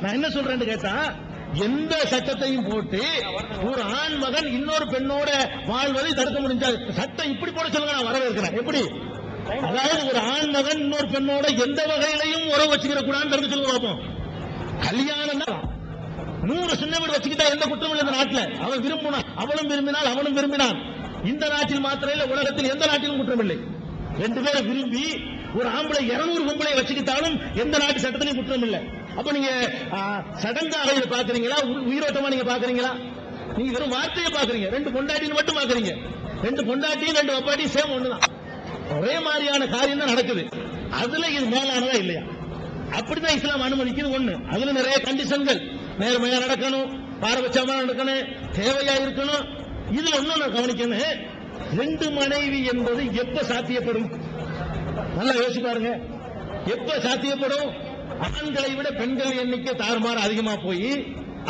நான் என்ன சொல்றேன்னு கேட்டா, எந்த சட்டத்தையும் போட்டு ஒரு ஆண் மகன் இன்னொரு பெண்ணோட வாழ்வதை தடுக்க முடிஞ்ச சட்டம் இப்படி போட சொல்லுங்க, நான் வரவேற்கிறேன். எப்படி? அதாவது ஒரு ஆண் மகன் இன்னொரு பெண்ணோட எந்த வகையிலையும் உறவு வச்சுக்கிற கூடாதுன்னு தடுக்க சொல்லுங்க பார்ப்போம். கல்யாணம் தான் 100 சின்ன வீடு வச்சுக்கிட்டா எந்த குற்றமும் இல்லை இந்த நாட்டில். அவன் விரும்பினான், அவளும் விரும்பினால், அவனும் விரும்பினான். இந்த நாட்டில் மாத்திரம் இல்ல, உலகத்தில் எந்த நாட்டிலும் குற்றம் இல்லை. 2 பேரை விரும்பி ஒரு ஆம்பளை 200 பொம்பளை வச்சுக்கிட்டாலும் எந்த நாட்டு சட்டத்திலையும் குற்றம் இல்லை. அப்ப நீங்க சடங்காக இதை பாக்குறீங்களா, உயிரோட்டமா நீங்க பாக்குறீங்களா? நீங்க வெறும் வார்த்தையை பாக்குறீங்க. 2 பொண்டாட்டின்னு மட்டும் பாக்குறீங்க. 2 பொண்டாட்டியும் 2 வப்பாட்டியும் சேம் ஒண்ணுதான், ஒரே மாதிரியான காரியம் தான் நடக்குது. அதுல இது மேலானதா இல்லையா? அப்படிதான் இஸ்லாம் அனுமதிக்குது. ஒண்ணு, அதுல நிறைய கண்டிஷன்கள், நேர்மையா நடக்கணும், பாரபட்சமா நடக்கணும், தேவையா இருக்கணும். இதுல ஒண்ணு கவனிக்கணும், 2 மனைவி என்பது எப்ப சாத்தியப்படும்? நல்லா யோசிச்சு பாருங்க. எப்ப சாத்தியப்படும்? ஆண்களை விட பெண்கள் எண்ணிக்கை தாறுமாறு அதிகமா போய்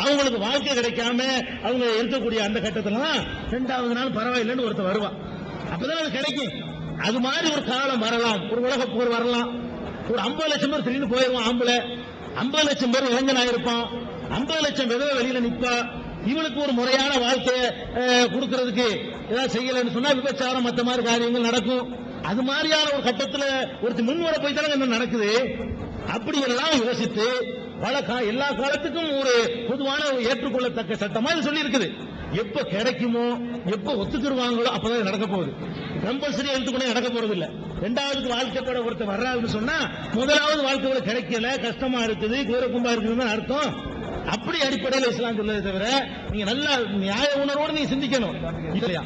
அவங்களுக்கு வாழ்க்கை கிடைக்காம அவங்க இருக்கக்கூடிய அந்த கட்டத்துல 2வது நாள் பரவாயில்லைன்னு ஒருத்தர் வருவான். அப்பதான் அது கிடைக்கும். அது மாதிரி ஒரு காலம் வரலாம், ஒரு உலக போர் வரலாம். ஒரு 50 லட்சம் பேர் திடீர்னு போயிருவான் ஆம்பளை, 50 லட்சம் பேர் இளைஞனா இருப்பான், 50 லட்சம் விதவை வெளியில நிப்பா. இவளுக்கு ஒரு முறையான வாழ்க்கையை கொடுக்கறதுக்கு ஏதாவது செய்யலன்னு சொன்னா விபச்சாரம் மற்ற மாதிரி காரியங்கள் நடக்கும். அது மாதிரியான ஒரு கட்டத்தில் ஒருத்தர் முன்வர போய் தானே என்ன நடக்குது. அப்படி எல்லாம் யோசித்து எல்லா காலத்துக்கும் ஒரு பொதுவான ஏற்றுக்கொள்ளத்தக்க சட்டமா இது சொல்லி இருக்குது. எப்ப கிடைக்குமோ, எப்ப ஒத்துக்குருவாங்களோ அப்பதான் நடக்க போகுது. கம்பல்சரி எடுத்துக்கொண்டே நடக்க போறது இல்ல. 2வது வாழ்க்கைப்பட ஒருத்தர் வர்றாருன்னு சொன்னா 1வது வாழ்க்கை கிடைக்கல, கஷ்டமா இருக்குது, கூரக்கும்பா இருக்குதுன்னு அர்த்தம். அப்படி அடிப்படையில் இஸ்லாம் சொல்லதை தவிர நீங்க நல்ல நியாய உணர்வோடு நீங்க சிந்திக்கணும். இல்லையா?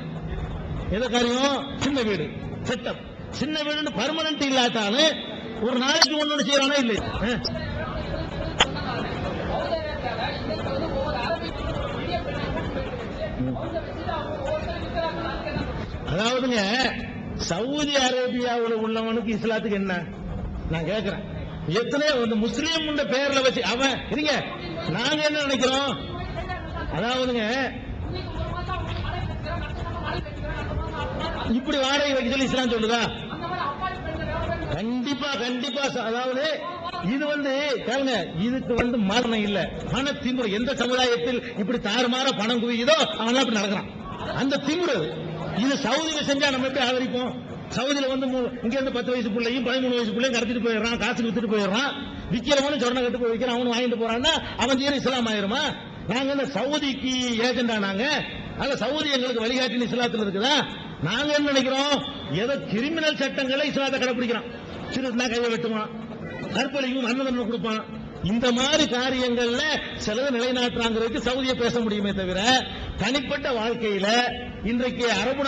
எந்த காரியம்? சின்ன வீடு செட்டப், சின்ன வீடு பர்மனன்ட் இல்லாட்டாலும் ஒரு நாளைக்கு ஒண்ணு செய்யறானா இல்லை. அதாவதுங்க, சவுதி அரேபியாவில் உள்ளவனுக்கு இஸ்லாத்துக்கு என்ன நான் கேட்கிறேன். எத்தனையோ முஸ்லீம் பெயர்ல வச்சு அவன் இருங்க. நாங்க என்ன நினைக்கிறோம்? அதாவதுங்க, இப்படி வாடகை வைக்க சொல்லி இஸ்லாம் சொல்லுதா? கண்டிப்பா கண்டிப்பா. அதாவது இது கேளுங்க, இதுக்கு மரணம் இல்ல, பண திமுறை. எந்த சமுதாயத்தில் இப்படி தாறுமாற பணம் குவியுதோ அவன் அப்படி நடக்கிறான். அந்த திமுறை இது சவுதியில செஞ்சா நம்ம எப்படி ஆதரிப்போம்? சவுதியில இங்க இருந்து 10 வயசு பிள்ளையும் 13 வயசு பிள்ளையும் கடத்திட்டு போயிடுறான், காசுக்கு வித்துட்டு போயிடுறான். விக்கிறவனு சொன்ன கட்டு போய் விற்கிறான், அவனு வாங்கிட்டு போறான்னா அவன் செய்யற இஸ்லாம் ஆயிருமா? நாங்க சவுதிக்கு ஏஜெண்டா? நாங்க அல்ல, சவுதி எங்களுக்கு வழிகாட்டின இஸ்லாத்தில் இருக்குதா? நாங்க என்ன நினைக்கிறோம்? ஏதோ கிரிமினல் சட்டங்களை இஸ்லாத்தை கடைபிடிக்கிறான். சிறுனா கையை வெட்டுவான், கற்பழிக்கும், மரண தண்டனை கொடுப்பான். இந்த மாதிரி காரியங்கள்ல சிலது நிலைநாட்டுறாங்கிறதுக்கு சவுதியை பேச முடியுமே தவிர தனிப்பட்ட வாழ்க்கையில இன்றைக்கு அரபு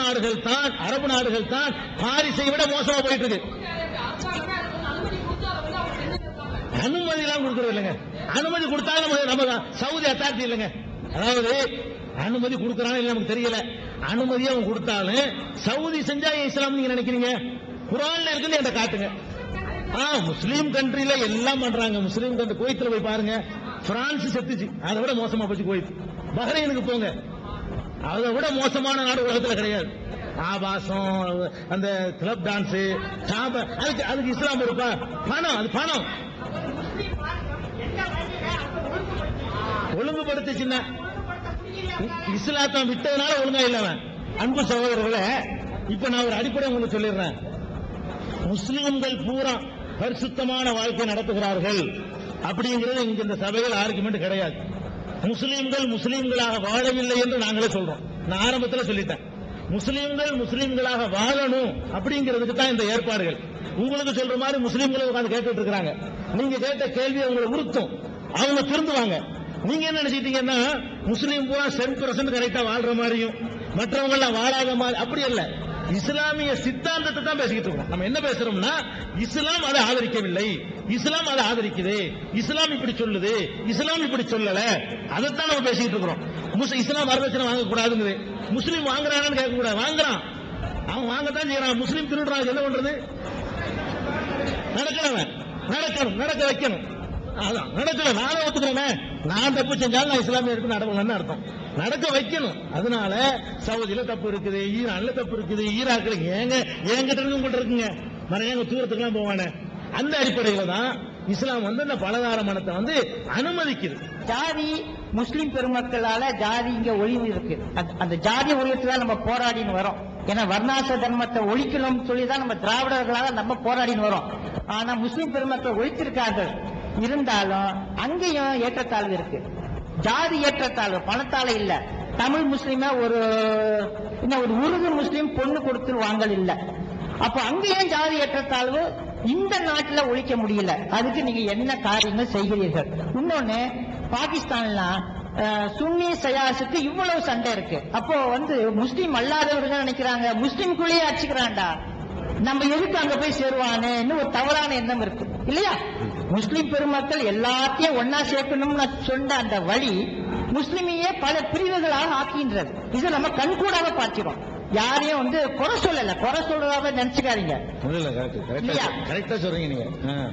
நாடுகள் தான் பாரிஸை விட மோசமா போயிட்டு இருக்கு. அனுமதி எல்லாம் கொடுக்கறது இல்லைங்க. அனுமதி கொடுத்தாலும் நம்ம சவுதி அத்தாரிட்டி இல்லைங்க. அதாவது அனுமதி கொடுக்கறான்னு இல்ல நமக்கு தெரியல. அனுமதியை அவன் கொடுத்தாலும் சவுதி செஞ்சா இஸ்லாம் நீங்க நினைக்கிறீங்க? குர்ஆன்ல இருக்குன்னு என்கிட்ட காட்டுங்க. முஸ்லீம் கண்ட்ரில எல்லாம் பண்றாங்க. முஸ்லீம் கண்ட்ரி குவைத்துல போய் பாருங்க, பிரான்ஸ் செத்துச்சு, அதை விட மோசமா போச்சு குவைத். பஹ்ரைனுக்கு போங்க, அதை விட மோசமான நாடு உலகத்தில் கிடையாது. ஆபாசம், அந்த கிளப் டான்ஸ், அதுக்கு இஸ்லாம் இருப்பா? பணம், அது பணம். ஒழுங்குபடுத்துச்சுன்னா இஸ்லாத்தம் விட்டதுனால ஒழுங்கா இல்லவன். அன்பு சகோதரர்களே, இப்ப நான் ஒரு அடிப்படை உங்களுக்கு சொல்லிடுறேன். முஸ்லிம்கள் பூரா பரிசுத்தமான வாழ்க்கை நடத்துகிறார்கள் அப்படிங்கிறது இங்க இந்த சபைகள் ஆர்குமெண்ட் கிடையாது. முஸ்லிம்கள் முஸ்லிம்களாக வாழவில்லை என்று நாங்களே சொல்றோம். நான் ஆரம்பத்தில் சொல்லிட்டேன், முஸ்லிம்களாக வாழணும் அப்படிங்கிறதுக்கு தான் இந்த ஏற்பாடுகள். உங்களுக்கு சொல்ற மாதிரி முஸ்லிம்களை உட்கார்ந்து கேட்டுட்டு இருக்காங்க. நீங்க கேட்ட கேள்வி அவங்களை உறுத்தும், அவங்க திருந்துவாங்க. நீங்க என்ன நினைச்சிட்டீங்கன்னா முஸ்லீம் பூரா 10% கரெக்டா வாழ்ற மாதிரியும் மற்றவங்க எல்லாம் வாழாத மாதிரி, அப்படி அல்ல. இஸ்லாமிய சித்தாந்தத்தை தான் பேசிக்கிட்டு இருக்கோம். நம்ம என்ன பேசுறோம்னா, இஸ்லாம் அதை ஆதரிக்கவில்லை, இஸ்லாம் அதை ஆதரிக்குது, இஸ்லாம் இப்படி சொல்லுது, இஸ்லாம் இப்படி சொல்லல, அதைத்தான் நம்ம பேசிக்கிட்டு இருக்கிறோம். இஸ்லாம் வரதட்சணை வாங்கக்கூடாதுங்குது. முஸ்லீம் வாங்குறான்னு கேட்க கூடாது, வாங்குறான், அவன் வாங்கத்தான் செய்யறான். முஸ்லீம் திருடுறான், என்ன பண்றது? நடக்க வைக்கணும். அதான் நடக்கல, நானே ஒத்துக்கிறேன். நான் தப்பு செஞ்சாலும் நான் இஸ்லாமிய இருக்கு நடக்கலன்னு அர்த்தம். நடக்க வைக்கணும். அதனால சவுதியில தப்பு இருக்குது, ஈரான்ல தப்பு இருக்குது, ஈராக்ல என்கிட்ட இருந்து உங்கள்கிட்ட இருக்குங்க, நிறைய தூரத்துக்குலாம் போவானே. அந்த அடிப்படையில தான் இஸ்லாம் வந்து அந்த பலதார மனத்தை வந்து அனுமதிக்குது. ஜாதி முஸ்லிம் பெருமக்களால ஜாதி இங்க ஒழிவு இருக்கு. அந்த ஜாதி ஒழியத்துதான் நம்ம போராடின்னு வரோம். ஏன்னா வர்ணாச தர்மத்தை ஒழிக்கணும்னு சொல்லிதான் நம்ம திராவிடர்களால நம்ம போராடின்னு வரோம். ஆனா முஸ்லிம் பெருமக்கள் ஒழித்திருக்கார்கள். இருந்தாலும் அங்கேயும் ஏற்றத்தாழ்வு இருக்கு. ஜாதி ஏற்றத்தாழ்வு பணத்தால இல்ல. தமிழ் முஸ்லிம ஒரு உருது முஸ்லிம் பொண்ணு கொடுத்து வாங்கல் இல்ல. அப்ப அங்கேயும் ஜாதி ஏற்றத்தாழ்வு இந்த நாட்டில் ஒழிக்க முடியல. அதுக்கு நீங்க என்ன காரியங்கள் செய்கிறீர்கள்? இன்னொன்னு, பாகிஸ்தான்லாம் சுன்னி சயாசுக்கு இவ்வளவு சண்டை இருக்கு. அப்போ முஸ்லீம் அல்லாதவர்கள் நினைக்கிறாங்க முஸ்லீம்குள்ளேயே அடிச்சுக்கிறான்டா, நம்ம எதுக்கு அங்க போய் சேருவானு ஒரு தவறான எண்ணம் இருக்கு இல்லையா? முஸ்லிம் பெருமக்கள் எல்லாத்தையும் ஒன்னா சேர்க்கணும்னு சொன்ன அந்த வழி முஸ்லிமையே பல பிரிவுகளாக ஆக்கின்றது. இதை நம்ம கண்கூடாக பார்க்கிறோம். யாரையும் குறை சொல்லல, குறை சொல்றதாக நினைச்சுக்காதீங்க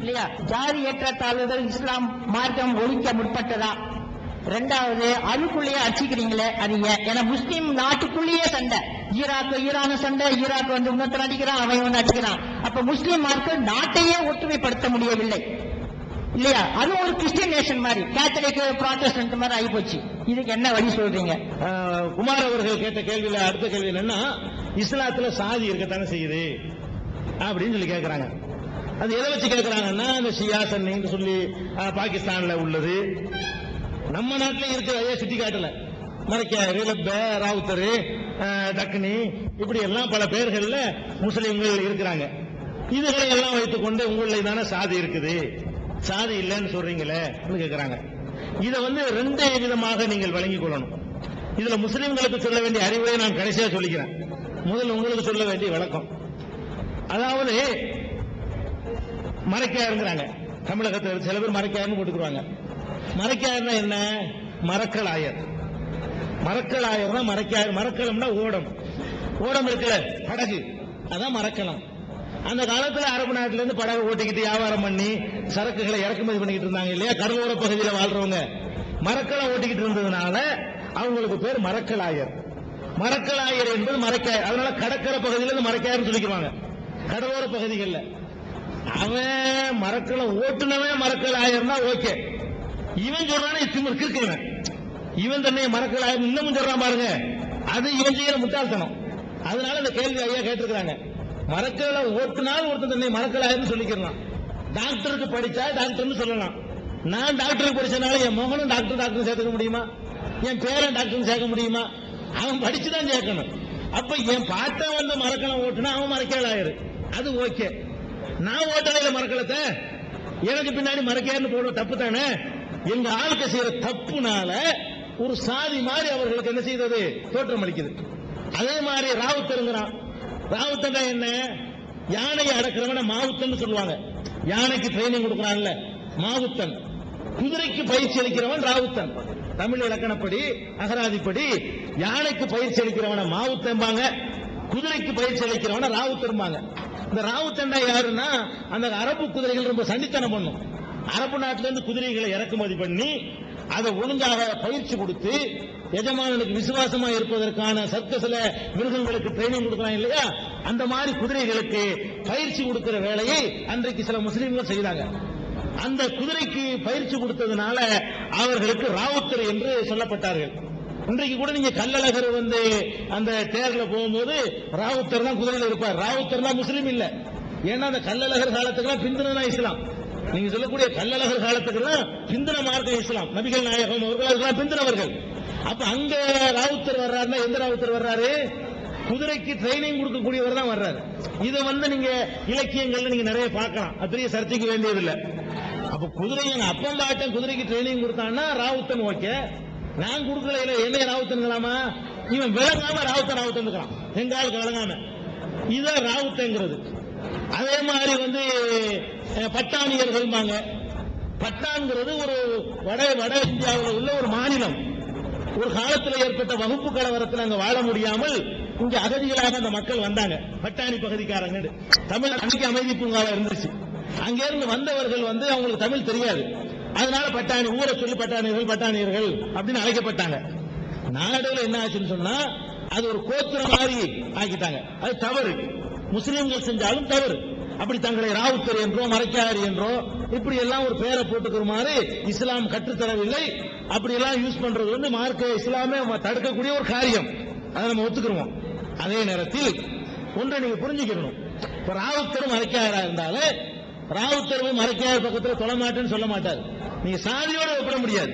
இல்லையா? ஜாதி ஏற்றத்தாழ்வுகள் இஸ்லாம் மார்க்கம் ஒழிக்க முற்பட்டதா? ரெண்டாவது, அதுக்குள்ளேயே அடிச்சுக்கிறீங்களே அது ஏன்னா முஸ்லீம் நாட்டுக்குள்ளேயே சண்டை. ஈரான சண்டை, ஈராக் இன்னொருத்தர் அடிக்கிறான், அவன் அடிக்கிறான். அப்ப முஸ்லீம் மார்க்கம் நாட்டையே ஒற்றுமைப்படுத்த முடியவில்லை இல்லையா? அது ஒரு கிறிஸ்டியன் நேஷன் மாதிரி, கேத்தலிக் புராட்டஸ்டன்ட் மாதிரி ஆகி போச்சு. இதுக்கு என்ன வழி சொல்றீங்க? குமார் அவர்கள் கேட்ட கேள்வியில அடுத்த கேள்வி என்னன்னா, இஸ்லாத்துல சாதி இருக்கத்தானே செய்யுது அப்படின்னு சொல்லி கேட்கிறாங்க. அது எதை வச்சு கேட்கிறாங்கன்னா, அந்த ஷியா சன்னின்னு சொல்லி பாகிஸ்தான்ல உள்ளது, நம்ம நாட்டில் இருக்கிற அதே சுட்டி காட்டல. மரைக்காரு, லப்ப, ராவுத்தரு, டக்னி, இப்படி எல்லாம் பல பேர்கள்ல முஸ்லிம்கள் இருக்கிறாங்க. இதுகளை எல்லாம் வைத்துக் கொண்டு உங்களில் தானே சாதி இருக்குது, சாதி இல்லைன்னு சொல்றீங்களே கேட்கிறாங்க. இதை ரெண்டு விதமாக நீங்கள் வழங்கிக் கொள்ளணும். இதுல முஸ்லிம்களுக்கு சொல்ல வேண்டிய அறிவுரை நான் கடைசியா சொல்லிக்கிறேன். முதல்ல உங்களுக்கு சொல்ல வேண்டிய விளக்கம். அதாவது மரைக்காருங்கிறாங்க, தமிழகத்தில் சில பேர் மரைக்காருன்னு போட்டுக்குவாங்க. மரைக்காருன்னா என்ன? மரக்கலாயர். மரக்கலாயர் தான் மரைக்காயர். மரக்கலம்னா ஓடம், ஓடம் இருக்குல்ல, படகு, அதான் மரக்கலம். அந்த காலத்துல அரபு நாட்டில இருந்து படகு ஓட்டிக்கிட்டு வியாபாரம் பண்ணி சரக்குகளை இறக்குமதி பண்ணிக்கிட்டு இருந்தாங்க இல்லையா? கடலோர பகுதியில் வாழ்றவங்க மரக்கலம் ஓட்டிக்கிட்டு இருந்ததுனால அவங்களுக்கு பேர் மரக்கலாயர். மரக்கலாயர் என்பது மரைக்காயர். அதனால கடற்கரை பகுதியில இருந்து மரைக்காயர்னு சொல்லிக்குவாங்க. கடலோர பகுதிகளில் அவன் மரக்கலம் ஓட்டுனவன் மரக்கலாயர்னா ஓகே. இவன் சொல்றானே திமிர் கிறுக்கவன், இவன் தன்னை மரக்கலாயர் இன்னமும் சொல்றான் பாருங்க, அது இவன் செய்யற முட்டாள்தனம். அதனால இந்த கேள்வி ஐயா கேட்டிருக்கிறாங்க. மரக்கலை ஓட்டுனால் ஒருத்தர் தன்னை மரக்கலாயர்னு சொல்லிக்கிறான். டாக்டருக்கு படிச்சா டாக்டர்னு சொல்லலாம். நான் டாக்டருக்கு படிச்சனால என் மகனும் டாக்டர் சேர்த்துக்க முடியுமா? என் பேரன் டாக்டர் சேர்க்க முடியுமா? அவன் படிச்சுதான் சேர்க்கணும். அப்ப என் பாட்ட மரக்கலம் ஓட்டுனா அவன் மரக்கலாயர், அது ஓகே. நான் ஓட்டலையில மரக்கலத்தை எனக்கு பின்னாடி மரக்கையார்னு போடுற தப்பு தானே? எங்க ஆளுக்கு செய்யற தப்புனால ஒரு சாதி மாதிரி அவர்களுக்கு என்ன செய்தது? தோற்றம் அளிக்குது. அதே மாதிரி ராவுத்தருங்கிறான். ராவுத்தண்டா என்ன? யானையை அடக்கிறவன மாவுத்தன் சொல்லுவாங்க. யானைக்கு ட்ரைனிங் கொடுக்கறான்ல மாவுத்தன். குதிரைக்கு பயிற்சி அளிக்கிறவன் ராவுத்தன். தமிழ் இலக்கணப்படி அகராதிப்படி யானைக்கு பயிற்சி அளிக்கிறவன மாவுத்தம்பாங்க, குதிரைக்கு பயிற்சி அளிக்கிறவன ராவுத்தம்பாங்க. இந்த ராவுத்தண்டா யாருன்னா, அந்த அரபு குதிரைகள் ரொம்ப சண்டித்தனம் பண்ணும். அரபு நாட்டிலிருந்து குதிரைகளை இறக்குமதி பண்ணி அதை ஒழுங்காக பயிற்சி கொடுத்து எஜமானனுக்கு விசுவாசமா இருப்பதற்கான சர்க்கஸ்ல மிருகங்களுக்கு ட்ரைனிங் கொடுக்கலாம் இல்லையா? அந்த மாதிரி குதிரைகளுக்கு பயிற்சி கொடுக்கிற வேலையை அன்றைக்கு சில முஸ்லீம்கள் செய்தாங்க. அந்த குதிரைக்கு பயிற்சி கொடுத்ததுனால அவர்களுக்கு ராவுத்தர் என்று சொல்லப்பட்டார்கள். இன்றைக்கு கூட நீங்க கள்ளழகர் அந்த தேர்ல போகும்போது ராவுத்தர் தான் குதிரையில் இருப்பார். ராவுத்தர் தான் முஸ்லீம் இல்ல. ஏன்னா அந்த கள்ளழகர் காலத்துக்குலாம் பிந்தினா இஸ்லாம். நீங்க சொல்லக்கூடிய கள்ளழகர் காலத்துக்குலாம் பிந்தின மார்க்கம் இஸ்லாம். நபிகள் நாயகம் அவர்கள் பிந்தினவர்கள். அப்ப அங்க ராவுத்தர் வர்றாருன்னா எந்த ராவுத்தர் வர்றாரு? குதிரைக்கு ட்ரைனிங் கொடுக்கக்கூடியவர் தான் வர்றாரு. இதை நீங்க இலக்கியங்கள்ல நீங்க நிறைய பார்க்கலாம். அது பெரிய சர்ச்சைக்கு வேண்டியதில்லை. அப்ப குதிரை எங்க அப்பம் பாட்டன் குதிரைக்கு ட்ரைனிங் கொடுத்தான்னா ராவுத்தன் ஓகே. நான் கொடுக்கல, என்ன ராவுத்தன்களாமா? இவன் விளங்காம ராவுத்தன் எங்காலுக்கு விளங்காம இதான் ராவுத்தங்கிறது. அதே மாதிரி பட்டாணியர்கள். பட்டான்கிறது ஒரு வட இந்தியாவில் உள்ள ஒரு மாநிலம். ஒரு காலத்தில் ஏற்பட்ட வகுப்பு கலவரத்தில் அங்க வாழ முடியாமல் இங்க அகதிகளாக அந்த மக்கள் வந்தாங்க. பட்டாணி பகுதிக்காரங்க தமிழ் அன்னைக்கு அமைதி பூங்காவா இருந்துச்சு. அங்கிருந்து வந்தவர்கள் அவங்களுக்கு தமிழ் தெரியாது. அதனால பட்டாணி ஊரை சொல்லி பட்டாணியர்கள் அப்படின்னு அழைக்கப்பட்டாங்க. நாளடைவில் என்ன ஆச்சுன்னு சொன்னா அது ஒரு கோத்திரம் மாதிரி ஆக்கிட்டாங்க. அது தவறு. முஸ்லீம்கள் செஞ்சாலும் தவறு. அப்படி தங்களை ராவுத்தர் என்றோ மரைக்காரி என்றோ இப்படி எல்லாம் ஒரு பேரை போட்டுக்கிறமாறு இஸ்லாம் கற்றுத்தரவில்லை. அப்படி எல்லாம் யூஸ் பண்றது வந்து மார்க்க இஸ்லாமே தடுக்கக்கூடிய ஒரு காரியம். அதை நம்ம ஒத்துக்கிறோம். அதே நேரத்தில் ஒன்றை நீங்க புரிஞ்சுக்கணும். இப்ப ராவுத்தரும் மரைக்காரா இருந்தாலே ராவுத்தரும் மரைக்காயர் பக்கத்தில் தொழமாட்டேன்னு சொல்ல மாட்டார். நீங்க சாதியோட ஒப்பிட முடியாது.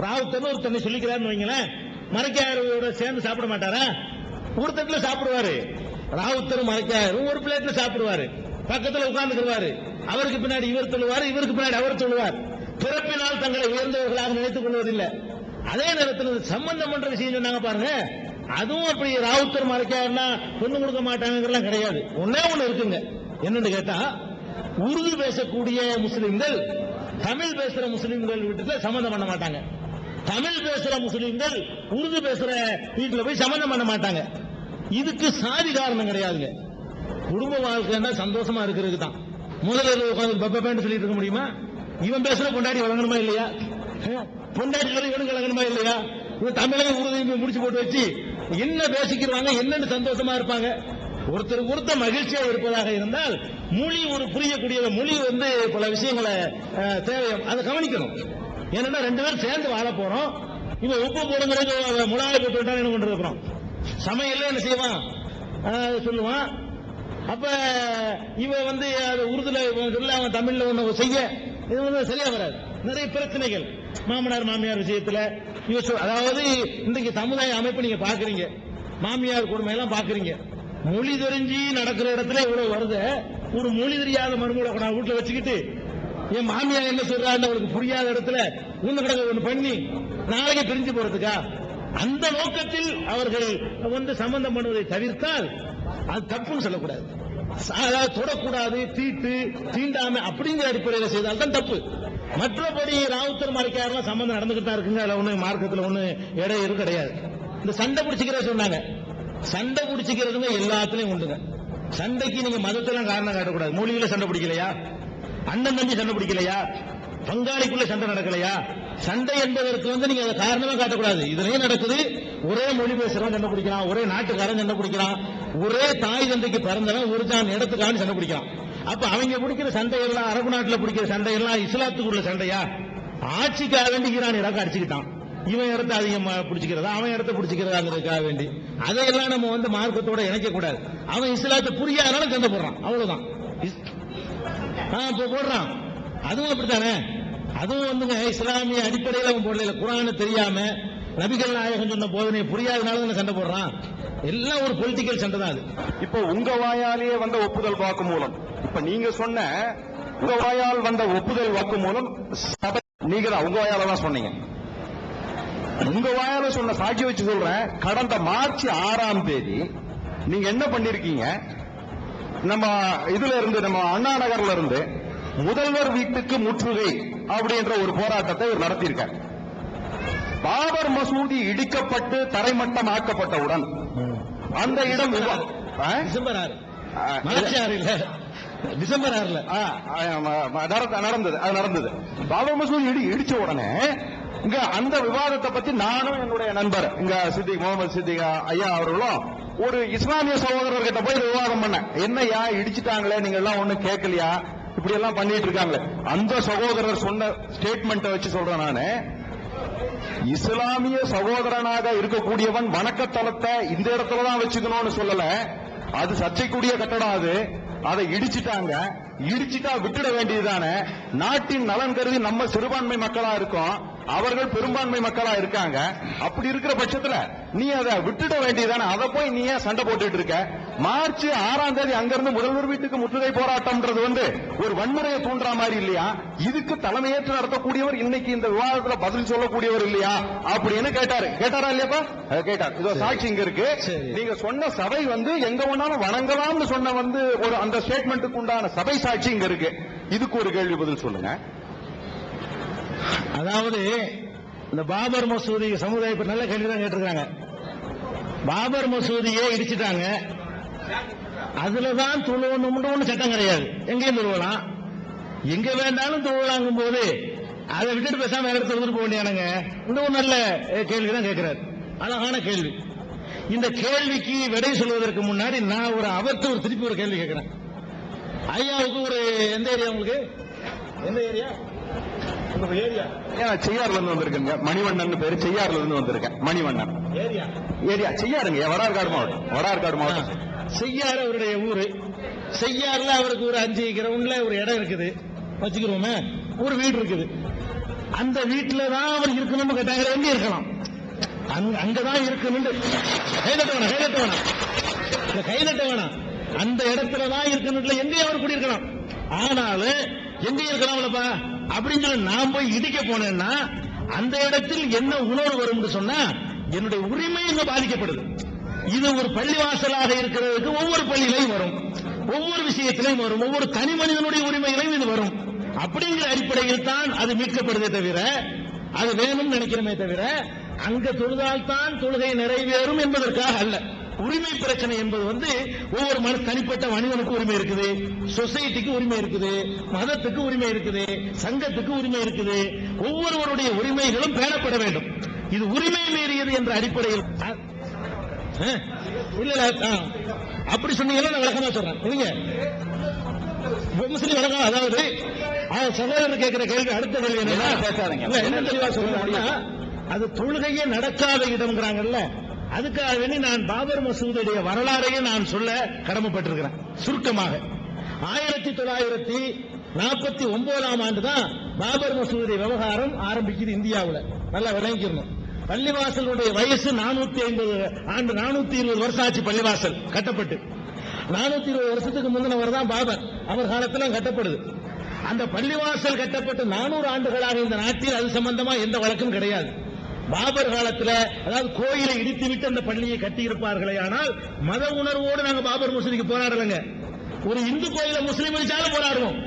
ராவுத்தர் ஒரு தன்னை சொல்லிக்கிறாருன்னு வைங்களேன், மரைக்காயரோட சேர்ந்து சாப்பிட மாட்டாரா? ஒரு தட்டுல சாப்பிடுவாரு. ராவுத்தரும் மரைக்காயரும் ஒரு பிளேட்ல சாப்பிடுவாரு. பக்கத்தில் உட்கார்ந்துக்குவாரு. அவருக்கு பின்னாடி இவர் சொல்லுவார், இவருக்கு பின்னாடி அவர் சொல்லுவார். பிறப்பினால் தங்களை உயர்ந்தவர்களாக நினைத்துக் கொள்வதில்லை. அதே நேரத்தில் சம்பந்தம் பண்ற விஷயம் சொன்னாங்க பாருங்க, அதுவும் அப்படி ராவுத்தர் மரைக்காயர்னா பொண்ணு கொடுக்க மாட்டாங்கிறலாம் கிடையாது. ஒன்னே ஒண்ணு இருக்குங்க. என்னன்னு கேட்டா, உருது பேசக்கூடிய முஸ்லிம்கள் தமிழ் பேசுற முஸ்லிம்கள் வீட்டுல சம்பந்தம் பண்ண மாட்டாங்க. தமிழ் பேசுற முஸ்லிம்கள் உருது பேசுற வீட்டுல போய் சம்பந்தம் பண்ண மாட்டாங்க. இதுக்கு சாதி காரணம் கிடையாதுங்க. குடும்ப வாழ்க்கைன்னா சந்தோஷமா இருக்கிறதுக்கு தான். முதல்ல உட்காந்து பப்பேன்னு சொல்லிட்டு இருக்க முடியுமா? இவன் பேசுற பொண்டாடி வழங்கணுமா இல்லையா? பொண்டாடி இவனுக்கு வழங்கணுமா இல்லையா? இவன் தமிழையும் உருதையும் முடிச்சு போட்டு வச்சு என்ன பேசிக்கிறாங்க, என்னன்னு சந்தோஷமா இருப்பாங்க. ஒருத்தருக்கு ஒருத்தர் மகிழ்ச்சியா இருப்பதாக இருந்தால் மொழி ஒரு புரியக்கூடிய மொழி வந்து பல விஷயங்களை தேவை, அதை கவனிக்கணும். ஏன்னா ரெண்டு பேரும் சேர்ந்து வாழ போறோம். இவன் உப்பு போடுங்கிறது முழாவை போட்டு விட்டா என்ன கொண்டு இருக்கிறோம். சமையல் என்ன செய்வான் சொல்லுவான். அப்ப இவன் வந்து உருதுல சொல்ல அவன் தமிழ்ல ஒண்ணு செய்ய இது வந்து சரியா வராது. நிறைய பிரச்சனைகள் மாமனார் மாமியார் விஷயத்துல அதாவது இன்றைக்கு சமுதாய அமைப்பு நீங்க பாக்குறீங்க, மாமியார் கொடுமை எல்லாம் பாக்குறீங்க. மொழி தெரிஞ்சு நடக்கிற இடத்துல இவ்வளவு வருது. ஒரு மொழி தெரியாத மருமகளை நான் வீட்டுல வச்சுக்கிட்டு என் மாமியார் என்ன சொல்றான்னு அவருக்கு புரியாத இடத்துல ஒண்ணு கிடக்க ஒண்ணு பண்ணி நாளைக்கு பிரிஞ்சு போறதுக்கா? அந்த நோக்கத்தில் அவர்கள் வந்து சம்பந்தம் பண்ணுவதை தவிர்த்தால் அது தப்புன்னு சொல்லக்கூடாது. தொடக்கூடாது, தீட்டு தீண்டாம அப்படிங்கிற அடிப்படையில் செய்தால்தான் தப்பு. மற்றபடி ராவுத்தர் மரைக்காரெல்லாம் சம்பந்தம் நடந்துகிட்டு தான் இருக்குங்க. அதுல ஒண்ணு மார்க்கத்தில் ஒண்ணு இடையூறு கிடையாது. இந்த சண்டை பிடிச்சிக்கிற சொன்னாங்க, சண்டை பிடிச்சிக்கிறதுங்க எல்லாத்துலயும் உண்டுங்க. சண்டைக்கு நீங்க மதத்தெல்லாம் காரணம் காட்டக்கூடாது. மொழியில சண்டை பிடிக்கலையா? அண்ணன் தம்பி சண்டை பிடிக்கலையா? பங்காளிக்குள்ள சண்டை நடக்கலையா? சண்டை என்பதற்கு வந்து நீங்க அதை காரணமா காட்டக்கூடாது. இதுலயே நடக்குது. ஒரே மொழி பேசுறவன் சண்டை பிடிக்கிறான், ஒரே நாட்டுக்காரன் சண்டை பிடிக்கிறான், ஒரே தாய் தந்தைக்கு பிறந்தவன் ஒரு தான் இடத்துக்கான சண்டை பிடிக்கிறான். அப்ப அவங்க பிடிக்கிற சண்டையெல்லாம் அரபு நாட்டில் பிடிக்கிற சண்டையெல்லாம் இஸ்லாத்துக்குள்ள சண்டையா? ஆட்சிக்காக வேண்டி ஈரான் இராக்க அடிச்சுக்கிட்டான். இவன் இடத்த அதிகமா பிடிச்சிக்கிறதா, அவன் இடத்த பிடிச்சிக்கிறதாங்கிறதுக்காக வேண்டி அதையெல்லாம் நம்ம வந்து மார்க்கத்தோட இணைக்க கூடாது. அவன் இஸ்லாத்தை புரியாதனால சண்டை போடுறான், அவ்வளவுதான். போடுறான். அதுவும் அப்படித்தானே. அதுவும் வந்துங்க இஸ்லாமிய அடிப்படையில் அவன் போடல. குர்ஆன் தெரியாம நபிகள் நாயகம் சொன்ன போதனையை புரியாதனால சண்டை போடுறான். எல்லாம் ஒரு பொலிட்டிக்கல் சண்டை தான் அது. இப்போ உங்க வாயாலேயே வந்த ஒப்புதல் வாக்கு மூலம், இப்ப நீங்க சொன்ன உங்க வாயால் வந்த ஒப்புதல் வாக்கு மூலம் நீங்க தான் உங்க வாயால தான் சொன்னீங்க. உங்க வாயால சொன்ன சாட்சி வச்சு சொல்றேன். கடந்த மார்ச் 6ஆம் தேதி நீங்க என்ன பண்ணிருக்கீங்க? நம்ம இதுல இருந்து நம்ம அண்ணா நகர்ல இருந்து முதல்வர் வீட்டுக்கு முற்றுகை அப்படின்ற ஒரு போராட்டத்தை நடத்தியிருக்கார். பாபர் மசூதி இடிக்கப்பட்டு தரைமட்டம் ஆக்கப்பட்டவுடன் அந்த இடம் டிசம்பர் 6 இல்ல டிசம்பர் 6 நடந்தது. பாபர் மசூதி இடிச்ச உடனே இங்க அந்த விவாதத்தை பத்தி நானும் என்னுடைய நண்பர் இங்க சித்திக் முகமது சித்திக் ஐயா அவர்களும் ஒரு இஸ்லாமிய சகோதரர்கிட்ட போய் விவாதம் பண்ண, என்னையா இடிச்சுட்டாங்களே நீங்க எல்லாம் ஒண்ணு கேட்கலையா, இப்படி எல்லாம் பண்ணிட்டு இருக்காங்களே. அந்த சகோதரர் சொன்ன ஸ்டேட்மெண்ட் வச்சு சொல்றேன் நானு, இஸ்லாமிய சகோதரனாக இருக்கக்கூடியவன் வணக்கத்தலத்தை இந்த இடத்துலதான் வச்சுக்கணும்னு சொல்லல. அது சர்ச்சைக்குரிய கட்டடம், அதை இடிச்சுட்டாங்க. இடிச்சுட்டா விட்டுட வேண்டியதுதானே. நாட்டின் நலன் கருதி நம்ம சிறுபான்மை மக்களா இருக்கோம், அவர்கள் பெரும்பான்மை மக்களா இருக்காங்க. அப்படி இருக்கிற பட்சத்துல நீ அதை விட்டுட வேண்டியதானே. அதை போய் நீ ஏன் சண்டை போட்டுட்டு இருக்க? மார்ச் 6ஆம் தேதி அங்கிருந்து முதல்வர் வீட்டுக்கு முற்றுகை போராட்டம்ன்றது வந்து ஒரு வன்முறையை தூண்டுற மாதிரி இல்லையா? இதுக்கு தலைமையேற்று நடத்தக்கூடியவர் இன்னைக்கு இந்த விவாதத்துல பதில் சொல்லக்கூடியவர் இல்லையா அப்படின்னு கேட்டாரா இல்லையாப்பா? கேட்டார். இதோ சாட்சி இங்க இருக்கு. நீங்க சொன்ன சபை வந்து எங்க வேணாலும் வணங்கலாம்னு சொன்ன வந்து ஒரு அந்த ஸ்டேட்மெண்ட்டுக்கு உண்டான சபை சாட்சி இங்க இருக்கு. இதுக்கு ஒரு கேள்வி பதில் சொல்லுங்க. அதாவது இந்த பாபர் மசூதி சமுதாய நல்ல கேள்விதான் கேட்டிருக்காங்க. பாபர் மசூதியை இடிச்சுட்டாங்க, அதுலதான் தொழுவணும்னு சட்டம் கிடையாது. எங்கேயும் தொழுவலாம், எங்க வேண்டாலும் தொழுவலாங்கும் போது அதை விட்டுட்டு பேசாம வேற இடத்துல போக வேண்டியானுங்க. இந்த ஒரு நல்ல கேள்விதான் கேட்கிறார், அழகான கேள்வி. இந்த கேள்விக்கு விடை சொல்வதற்கு முன்னாடி நான் ஒரு திருப்பி ஒரு கேள்வி கேட்கிறேன். ஐயாவுக்கு ஒரு எந்த ஏரியா உங்களுக்கு? எந்த ஏரியா உங்க ஏரியா? செய்யாறுல இருந்து வந்திருக்கேங்க. மணிவண்ணன் பேரு. செய்யாறுல இருந்து வந்திருக்கேன். மணிவண்ணன் ஏரியா ஏரியா செய்யாருங்க. வடார்காடு மாவட்டம். வடார்காடு மாவட்டம். செய்யாறு அவருடைய ஊரு. செய்யாறுல அவருக்கு ஒரு 5 கிரவுண்ட்ல ஒரு இடம் இருக்குது வச்சுக்கிறோமே, ஒரு வீடு இருக்குது. அந்த வீட்டுல தான் அவர் இருக்கணும்னு கேட்டாங்க. எங்க இருக்கலாம்? அங்கதான் இருக்கணும். கைதட்ட வேணாம். அந்த இடத்துல தான் இருக்கணும். எங்கேயும் அவர் குடியிருக்கலாம். ஆனாலும் எங்க இருக்கலாம்லப்பா அப்படின்னு சொல்லி நான் போய் இடிக்க போனேன்னா அந்த இடத்தில் என்ன உணர்வு வரும் சொன்னா என்னுடைய உரிமை இங்க பாதிக்கப்படுது. இது ஒரு பள்ளிவாசலாக இருக்கிறதுக்கு ஒவ்வொரு பள்ளியிலையும் வரும், ஒவ்வொரு விஷயத்திலையும் வரும், ஒவ்வொரு தனி மனிதனுடைய உரிமைகளையும் இது வரும். அப்படிங்கிற அடிப்படையில் தான் அது மீட்கப்படுதே தவிர, அது வேணும் நினைக்கிறமே தவிர அங்க தொழுதால் தான் தொழுகை நிறைவேறும் என்பதற்காக அல்ல. உரிமை பிரச்சனை என்பது ஒவ்வொரு தனிப்பட்ட மனிதனுக்கு உரிமை இருக்குது, சொசைட்டிக்கு உரிமை இருக்குது, மதத்துக்கு உரிமை இருக்குது, சங்கத்துக்கு உரிமை இருக்குது. ஒவ்வொருவருடைய உரிமைகளும் பேணப்பட வேண்டும். இது உரிமை மீறியது என்ற அடிப்படையில் இல்ல அப்படி சொன்னீங்கன்னா நான் விளக்கமா சொல்றேன். நீங்க முஸ்லீம் விளக்கம், அதாவது சகோதரர் கேட்கிற கேள்வி அடுத்த கேள்வி என்ன தெளிவா சொல்றேன்னா, அது தொழுகையே நடக்காத இடம்ங்கிறாங்கல்ல, அதுக்காக வேண்டி நான் பாபர் மசூதியுடைய வரலாறையே நான் சொல்ல கடமைப்பட்டிருக்கிறேன். சுருக்கமாக 1949ஆம் ஆண்டு தான் பாபர் மசூதி விவகாரம் ஆரம்பிக்குது இந்தியாவில். நல்லா விளங்கிக்கணும். பள்ளிவாசலுடைய வயசு 450 ஆண்டு, 420 வருஷம் ஆச்சு பள்ளிவாசல் கட்டப்பட்டு. 420 வருஷத்துக்கு முந்தினவர் தான் பாபர். அவர் காலத்தில் கட்டப்படுது. அந்த பள்ளிவாசல் கட்டப்பட்டு 400 ஆண்டுகளாக இந்த நாட்டில் அது சம்பந்தமா எந்த வழக்கும் கிடையாது. பாபர் காலத்தில், அதாவது கோயிலை இடித்துவிட்டு அந்த பள்ளியை கட்டியிருப்பார்களே, ஆனால் மத உணர்வோடு நாங்க பாபர் மசூதிக்கு போராடலங்க. ஒரு இந்து கோயில முஸ்லீம் இடிச்சாலும் போராடுவோம்.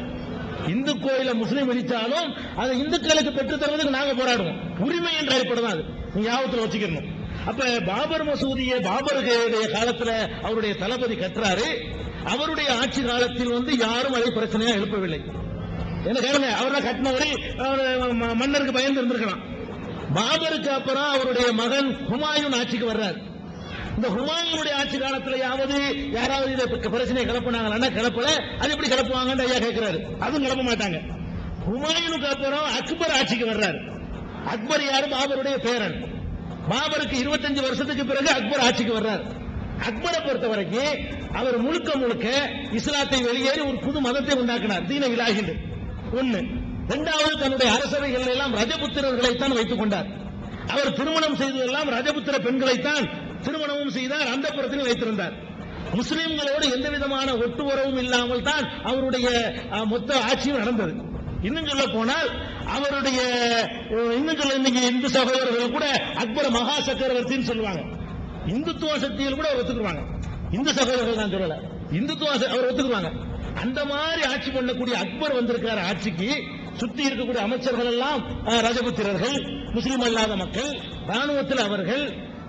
இந்து கோயில முஸ்லீம் இடிச்சாலும் அதை இந்துக்களுக்கு பெற்றுத் தருவதற்கு நாங்க போராடுவோம். உரிமை என்ற அடிப்படை தான் அது. நீங்க ஞாபகத்தில் வச்சுக்கணும். அப்ப பாபர் மசூதியை பாபருடைய காலத்தில் அவருடைய தளபதி கட்டுறாரு. அவருடைய ஆட்சி காலத்தில் யாரும் அதை பிரச்சனையா எழுப்பவில்லை. என்ன கேளுங்க, அவரை கட்டினவரை மன்னருக்கு பயந்து இருந்திருக்கலாம். பாபருக்கு அப்புறம் அவருடைய மகன் ஹுமாயூன் ஆட்சிக்கு வர்றார். இந்த ஹுமாயூனுடைய ஆட்சி காலத்தில் யாராவது இதை பிரச்சனையை கிளப்பினாங்களா? கிளப்பல. அது எப்படி கிளப்புவாங்கன்னு ஐயா கேட்கிறாரு. அதுவும் கிளப்ப மாட்டாங்க. ஹுமாயூனுக்கு அப்புறம் அக்பர் ஆட்சிக்கு வர்றாரு. அக்பர் யாரு? பாபருடைய பேரன். பாபருக்கு 25 வருஷத்துக்கு பிறகு அக்பர் ஆட்சிக்கு வர்றார். அக்பரை பொறுத்த வரைக்கும் அவர் முழுக்க முழுக்க இஸ்லாத்தை வெளியேறி ஒரு புது மதத்தை உண்டாக்கினார், தீன இலாஹி. ஒன்னு. இரண்டாவது, தன்னுடைய அரசவைகள் எல்லாம் ரஜபுத்திரர்களைத்தான் வைத்துக் கொண்டார். அவர் திருமணம் செய்ததெல்லாம் ரஜபுத்திர பெண்களைத்தான் திருமணமும் செய்தார், அந்த புறத்திலும் வைத்திருந்தார். முஸ்லிம்களோடு எந்த விதமான ஒட்டு உறவும் இல்லாமல் தான் அவருடைய மொத்த ஆட்சியும் நடந்தது. இன்னும் சொல்ல போனால் அவருடைய இன்னைக்கு இந்து சகோதரர்கள் கூட அக்பர் மகா சக்கரவர்த்தின்னு சொல்லுவாங்க. இந்துத்துவ சக்திகள் கூட ஒத்துக்குவாங்க. இந்து சகோதரர்கள் நான் சொல்லல, இந்துத்துவ அவர் ஒத்துக்குவாங்க. அந்த மாதிரி ஆட்சி பண்ணக்கூடிய அக்பர் வந்திருக்கிற ஆட்சிக்கு சுத்தி இருக்கக்கூடிய அமைச்சர்கள் எல்லாம் ரஜபுத்திரர்கள், முஸ்லீம் அல்லாத மக்கள், ராணுவத்தில் அவர்கள்.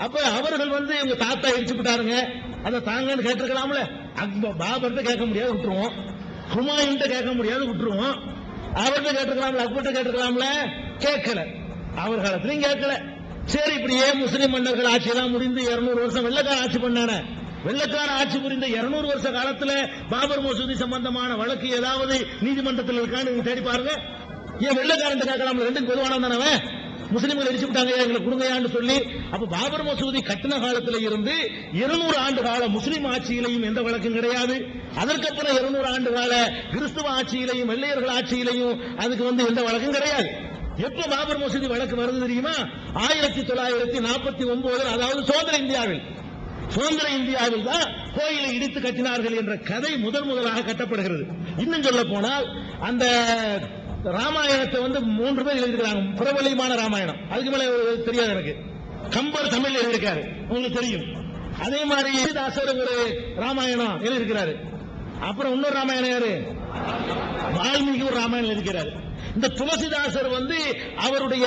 அப்ப அவர்கள் எங்க தாத்தா இடிச்சு விட்டாருங்க, அதை தாங்கன்னு கேட்டிருக்கலாம்ல. பாபர்கிட்ட கேட்க முடியாது, விட்டுருவோம். ஹுமாயூன்ட்ட கேட்க முடியாது, விட்டுருவோம். அவர்கிட்ட கேட்டிருக்கலாம்ல, அக்பர்கிட்ட கேட்டிருக்கலாம்ல, கேட்கல. அவர் காலத்திலையும் கேட்கல. சரி, இப்படியே முஸ்லீம் மன்னர்கள் ஆட்சியெல்லாம் முடிந்து 200 வருஷம் வெள்ளக்கார ஆட்சி பண்ணான. வெள்ளக்கார ஆட்சி புரிந்த 200 வருஷ காலத்தில் பாபர் மசூதி சம்பந்தமான வழக்கு ஏதாவது நீதிமன்றத்தில் இருக்கான்னு தேடி பாருங்க. ஏன் வெள்ளக்காரன் கேட்கலாம்? ரெண்டும் பொதுவானதானவே. முஸ்லீம்கள் அடிச்சு விட்டாங்க, எங்களை கொடுங்கயான்னு சொல்லி. அப்ப பாபர் மசூதி கட்டின காலத்தில் இருந்து 200 ஆண்டு கால முஸ்லீம் ஆட்சியிலையும் எந்த வழக்கும் கிடையாது. அதற்கப்புறம் 200 ஆண்டு கால கிறிஸ்துவ ஆட்சியிலையும் வெள்ளையர்கள் ஆட்சியிலையும் அதுக்கு எந்த வழக்கும் கிடையாது. எப்ப பாபர் மசூதி வழக்கு வருது தெரியுமா? 1949, அதாவது சுதந்திர இந்தியாவில் தான் கோயிலை இடித்து கட்டினார்கள் என்ற கதை முதலாக கட்டப்படுகிறது. இன்னும் சொல்ல போனால் அந்த ராமாயணத்தை 3 பேர் எழுதியிருக்கிறாங்க. பிரபலமான ராமாயணம். அதுக்கு மேல தெரியாது எனக்கு. கம்பர் தமிழ் எழுதியிருக்காரு, உங்களுக்கு தெரியும். அதே மாதிரி தாசர் ஒரு ராமாயணம் எழுதியிருக்கிறாரு. அப்புறம் இன்னொரு ராமாயணம் யாரு? வால்மீகி ஒரு ராமாயணம் எழுதிக்கிறாரு. இந்த துளசிதாசர் அவருடைய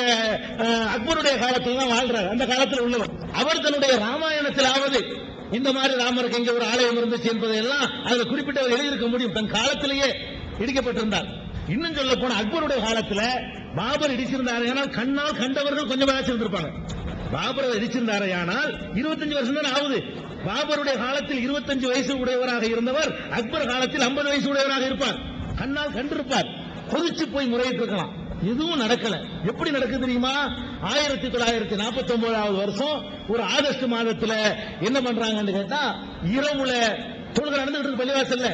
அக்பருடைய காலத்தில் தான் வாழ்றாரு. அந்த காலத்தில் உள்ளவர். அவர் தன்னுடைய ராமாயணத்திலாவது இந்த மாதிரி ராமருக்கு இங்க ஒரு ஆலயம் இருந்துச்சு என்பதையெல்லாம் அதில் குறிப்பிட்டவர் எழுதியிருக்க முடியும். தன் காலத்திலேயே இடிக்கப்பட்டிருந்தார். இன்னும் சொல்ல போன அக்பருடைய காலத்தில் பாபர் இடிச்சிருந்தார். ஏன்னா கண்ணால் கண்டவர்கள் கொஞ்சம் இருந்திருப்பாங்க. பாபரை எரிச்சிருந்தாரையானால் 25 வருஷம் தான் ஆகுது. பாபருடைய காலத்தில் 25 வயசு உடையவராக இருந்தவர் அக்பர் காலத்தில் 50 வயசு உடையவராக இருப்பார். கண்ணால் கண்டிருப்பார். கொதிச்சு போய் முறையிட்டு இருக்கலாம். எதுவும் நடக்கல. எப்படி நடக்குது தெரியுமா? 1949 வருஷம் ஒரு ஆகஸ்ட் மாதத்துல என்ன பண்றாங்கன்னு கேட்டா, இரவுல தொழுகை நடந்துகிட்டு இருக்கு பள்ளிவாசல்ல.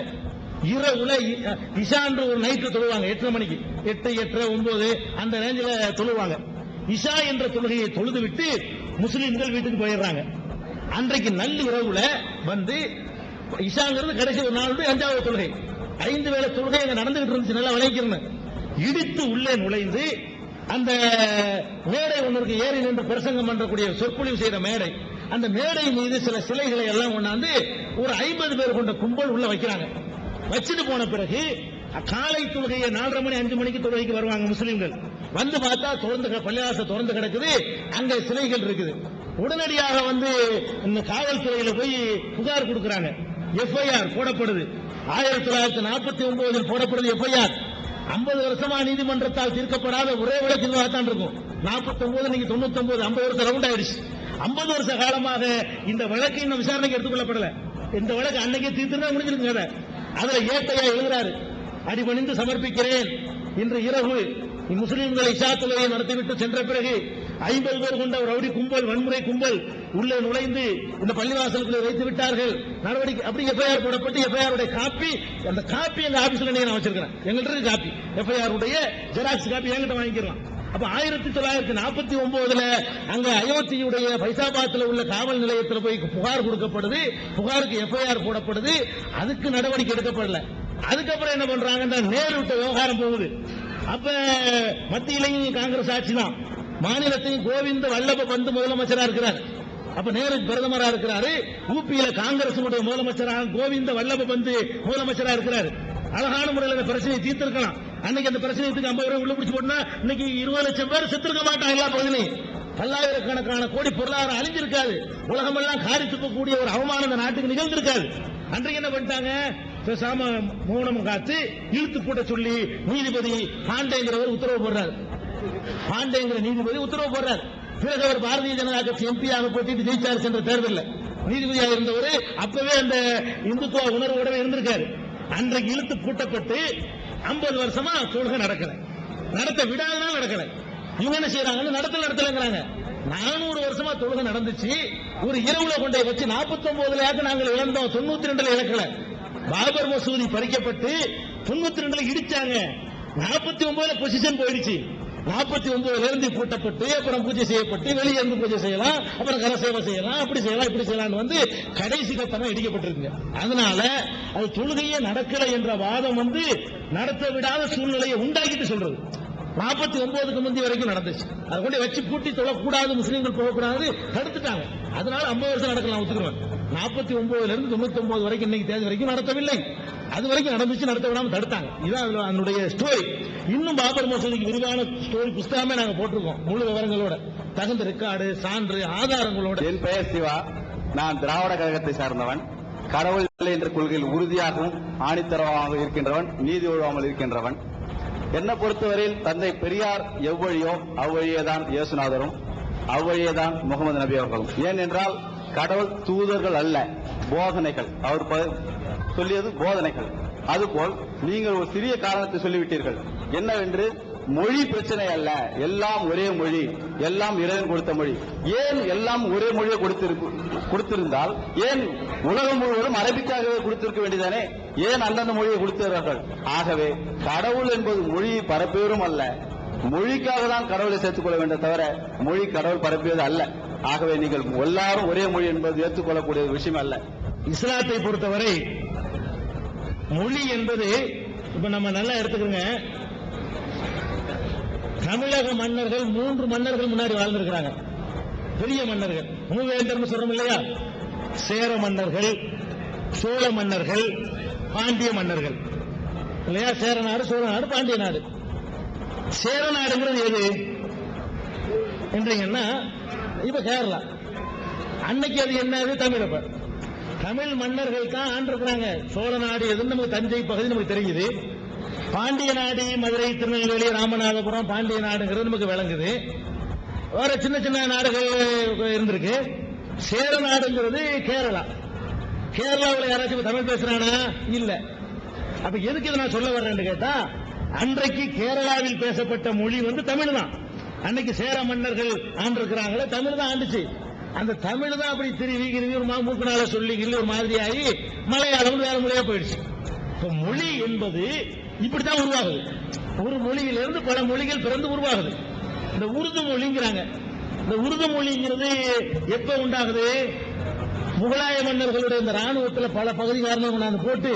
இரவுல இஷான்ற ஒரு நைட்டு தொழுவாங்க 8 மணிக்கு, 8, 8:30, 9 அந்த ரேஞ்சில தொழுவாங்க. இஷா என்ற தொழுகையை தொழுது விட்டு முஸ்லிம்கள் வீட்டுக்கு போயிடுறாங்க. அன்றைக்கு நல்ல இரவுல வந்து இஷாங்கிறது கடைசி ஒரு நாளுடைய 5வது தொழுகை. 5 வேளை தொழுகை அங்க நடந்துகிட்டு இருந்துச்சு. நல்லா விளைக்கிறேன். இடித்து உள்ளே நுழைந்து அந்த மேடை ஒன்றுக்கு ஏறி நின்று பிரசங்கம் பண்றக்கூடிய சொற்பொழிவு செய்த மேடை, அந்த மேடை மீது சில சிலைகளை எல்லாம் கொண்டாந்து ஒரு 50 பேர் கொண்ட கும்பல் உள்ள வைக்கிறாங்க. வச்சுட்டு போன பிறகு காலை தொழுகையை 4:30 மணி 5 மணிக்கு தொழுகைக்கு வருவாங்க முஸ்லிம்கள். வந்து பார்த்தா பள்ளிவாசல் திறந்து கிடக்குது. அங்க சிலைகள் இருக்குது. உடனடியாக வந்து இந்த காவல்துறையில போய் புகார் கொடுக்கறாங்க. எஃப்ஐஆர் போடப்படுது. 1949 போடப்படுது எஃப்ஐஆர். 50 வருஷமா நீதிமன்றத்தால் தீர்க்கப்படாத ஒரே வழக்கு இதுவாகத்தான் இருக்கும். 49 நீங்க 99 50 வருஷம் ரவுண்ட் ஆயிடுச்சு. 50 வருஷ காலமாக இந்த வழக்கு இன்னும் விசாரணைக்கு எடுத்துக்கொள்ளப்படல. இந்த வழக்கு அன்னைக்கே தீர்த்துதான் முடிஞ்சிருங்க. அதுல ஏட்டையா எழுதுறாரு, அடிபணிந்து சமர்ப்பிக்கிறேன். இன்று இரவு முஸ்லிம்களை இஷா தொழுகையை நடத்திவிட்டு சென்ற பிறகு 50 பேர் கொண்ட ஒரு ரவுடி கும்பல், வன்முறை கும்பல் உள்ளே நுழைந்து இந்த பள்ளிவாசலுக்குள்ளே வைத்து விட்டார்கள். நடவடிக்கை அப்படி எஃப்ஐஆர் போடப்பட்டு எஃப்ஐஆர் உடைய காப்பி, அந்த காப்பி எங்க ஆபீஸ்ல நான் வச்சிருக்கிறேன். எங்கள்ட்ட இருக்கு காப்பி, எஃப்ஐஆர் உடைய ஜெராக்ஸ் காப்பி என்கிட்ட வாங்கிக்கலாம். அப்ப 1949 அங்க அயோத்தியுடைய பைசாபாத்ல உள்ள காவல் நிலையத்தில் போய் புகார் கொடுக்கப்படுது. புகாருக்கு எஃப்ஐஆர் போடப்படுது. அதுக்கு நடவடிக்கை எடுக்கப்படல. அதுக்கப்புறம் என்ன பண்றாங்க, நேரு விட்ட விவகாரம் போகுது. அப்ப மத்தியிலையும் காங்கிரஸ் ஆட்சி தான், மாநிலத்தையும் கோவிந்த வல்லப பந்து முதலமைச்சரா இருக்கிறார். அப்ப நேரு பிரதமரா இருக்கிறாரு. யூபியில காங்கிரஸ் முதலமைச்சராக கோவிந்த வல்லப பந்து முதலமைச்சரா இருக்கிறாரு. அழகான முறையில் அந்த பிரச்சனையை தீர்த்திருக்கலாம். அன்னைக்கு அந்த பிரச்சனைக்கு 50 ரூபாய் உள்ள பிடிச்சு போட்டா இன்னைக்கு 20 லட்சம் பேர் செத்துருக்க மாட்டாங்க. எல்லா பகுதியிலையும் பல்லாயிரக்கணக்கான கோடி பொருளாதாரம் அழிஞ்சிருக்காது. உலகமெல்லாம் காரி துப்பக்கூடிய ஒரு அவமானம் இந்த நாட்டுக்கு நிகழ்ந்திருக்காது. அன்றைக்கு என்ன பண்ணிட்டாங்க, பேசாம மௌனம் காத்து இழுத்து போட்ட சொல்லி நீதிபதி பாண்டேங்கிறவர் உத்தரவு போடுறாரு. பாண்டேங்கிற நீதிபதி உத்தரவு போடுறார். பிறகு அவர் பாரதிய ஜனதா கட்சி எம்பியாக போட்டிட்டு ஜெயிச்சார் சென்ற தேர்தலில். நீதிபதியாக இருந்தவர் அப்பவே அந்த இந்துத்துவ உணர்வோடவே இருந்திருக்காரு. அன்றைக்கு இழுத்து பூட்டப்பட்டு 50 வருஷமா தொழுகை நடக்கல. நடத்த விடாதனால நடக்கல. இவங்க என்ன செய்யறாங்க, நடத்தலங்கிறாங்க. 400 வருஷமா தொழுகை நடந்துச்சு. ஒரு இரவுல கொண்டே வச்சு 49 நாங்கள் இழந்தோம், 92 இழக்கல. பாபர் மசூதி பறிக்கப்பட்டு 92 இடிச்சாங்க. 49 பொசிஷன் போயிடுச்சு. 49 இருந்து பூட்டப்பட்டு அப்புறம் பூஜை செய்யப்பட்டு வெளியே இருந்து பூஜை செய்யலாம், அப்புறம் கரசேவை செய்யலாம், அப்படி செய்யலாம் இப்படி செய்யலாம் வந்து கடைசி கட்டமா இடிக்கப்பட்டிருக்கு. அதனால அது தொழுகையே நடக்கல என்ற வாதம் வந்து நடத்த விடாத சூழ்நிலையை உண்டாக்கிட்டு சொல்றது. 49க்கு முந்தி வரைக்கும் நடந்துச்சு. அதை கொண்டு வச்சு பூட்டி தொழக்கூடாது, முஸ்லீம்கள் போகக்கூடாது தடுத்துட்டாங்க. அதனால 50 வருஷம் நடக்கலாம் ஒத்துக்குவேன். 49 இருந்து 99 வரைக்கும் இன்னைக்கு தேதி வரைக்கும் நடத்தவில்லை. அது வரைக்கும் நடந்துச்சு, நடத்த விடாம தடுத்தாங்க. இதான் அதனுடைய ஸ்டோரி. இன்னும் பாபர் மசூதிக்கு விரிவான ஸ்டோரி புஸ்தகமே நாங்க போட்டிருக்கோம், முழு விவரங்களோட, தகுந்த ரெக்கார்டு, சான்று, ஆதாரங்களோட. என் பெயர் சிவா. நான் திராவிட கழகத்தை சார்ந்தவன். கடவுள் இல்லை என்ற கொள்கையில் உறுதியாகவும் ஆணித்தரமாக இருக்கின்றவன், நீதி ஒழுவாமல் இருக்கின்றவன். என்னை பொறுத்தவரையில் தந்தை பெரியார் எவ்வழியோ அவ்வழியேதான் இயேசுநாதரும், அவ்வழியேதான் முகமது நபி அவர்களும். ஏனென்றால் கடவுள் தூதர்கள் அல்ல, போதனைகள். அவர் சொல்லியது போதனைகள். அதுபோல் நீங்கள் ஒரு சிறிய காரணத்தை சொல்லிவிட்டீர்கள். என்னவென்று, மொழி பிரச்சனை அல்ல, எல்லாம் ஒரே மொழி, எல்லாம் இறைவன் கொடுத்த மொழி. ஏன் எல்லாம் ஒரே மொழியை கொடுத்திருந்தால் ஏன் உலகம் முழுவதும் அரபிக்காகவே கொடுத்திருக்க வேண்டியதானே? ஏன் அந்தந்த மொழியை கொடுத்தார்கள்? ஆகவே கடவுள் என்பது மொழியை பரப்பியவரும் அல்ல, மொழிக்காக தான் கடவுளை சேர்த்துக் கொள்ள வேண்டும் தவிர மொழி கடவுள் பரப்பியது அல்ல. ஆகவே நீங்கள் எல்லாரும் ஒரே மொழி என்பது ஏற்றுக்கொள்ளக்கூடிய விஷயம் அல்ல. இஸ்லாத்தை பொறுத்தவரை மொழி என்பது, இப்ப நம்ம நல்லா எடுத்துக்கிறோங்க, தமிழக மன்னர்கள் 3 மன்னர்கள் முன்னாடி வாழ்ந்திருக்கிறாங்க. பெரிய மன்னர்கள், மூவேந்தர் சொல்றோம் இல்லையா? சேர மன்னர்கள், சோழ மன்னர்கள், பாண்டிய மன்னர்கள் இல்லையா? சேர நாடு, சோழ நாடு, பாண்டிய நாடு. சேர நாடுங்கிறது எது என்றீங்கன்னா இப்ப கேரளா. அன்னைக்கு அது என்னது? தமிழப்ப தமிழ் மன்னர்கள் தான் ஆண்டிருக்கிறாங்க. சோழ நாடு எதுன்னு நமக்கு தஞ்சை பகுதி நமக்கு தெரியுது. பாண்டிய நாடு மதுரை, திருநெல்வேலி, ராமநாதபுரம் பாண்டிய நாடுங்கிறது நமக்கு விளங்குது. வேற சின்ன சின்ன நாடுகள் இருந்திருக்கு. சேர நாடுங்கிறது கேரளா. கேரளாவில் யாராச்சும் தமிழ் பேசுறானா? இல்ல. அப்ப எதுக்கு இதை நான் சொல்ல வர்றேன்னு கேட்டா, அன்றைக்கு கேரளாவில் பேசப்பட்ட மொழி தமிழ் தான். அன்னைக்கு சேர மன்னர்கள் ஆண்டிருக்கிறாங்களே, தமிழ் தான் ஆண்டுச்சு. அந்த தமிழ் தான் அப்படி திருவி ஒரு மூக்குனால சொல்லி ஒரு மாதிரி ஆகி மலையாளம் வேற மொழியா போயிடுச்சு. இப்ப மொழி என்பது இப்படித்தான் உருவாகுது. ஒரு மொழியிலிருந்து பல மொழிகள் பிறந்து உருவாகுது. இந்த உருது மொழிங்கிறாங்க. இந்த உருது மொழிங்கிறது எப்ப உண்டாகுது? முகலாய மன்னர்களுடைய இந்த ராணுவத்தில் பல பகுதிக்காரங்க கொண்டாந்து போட்டு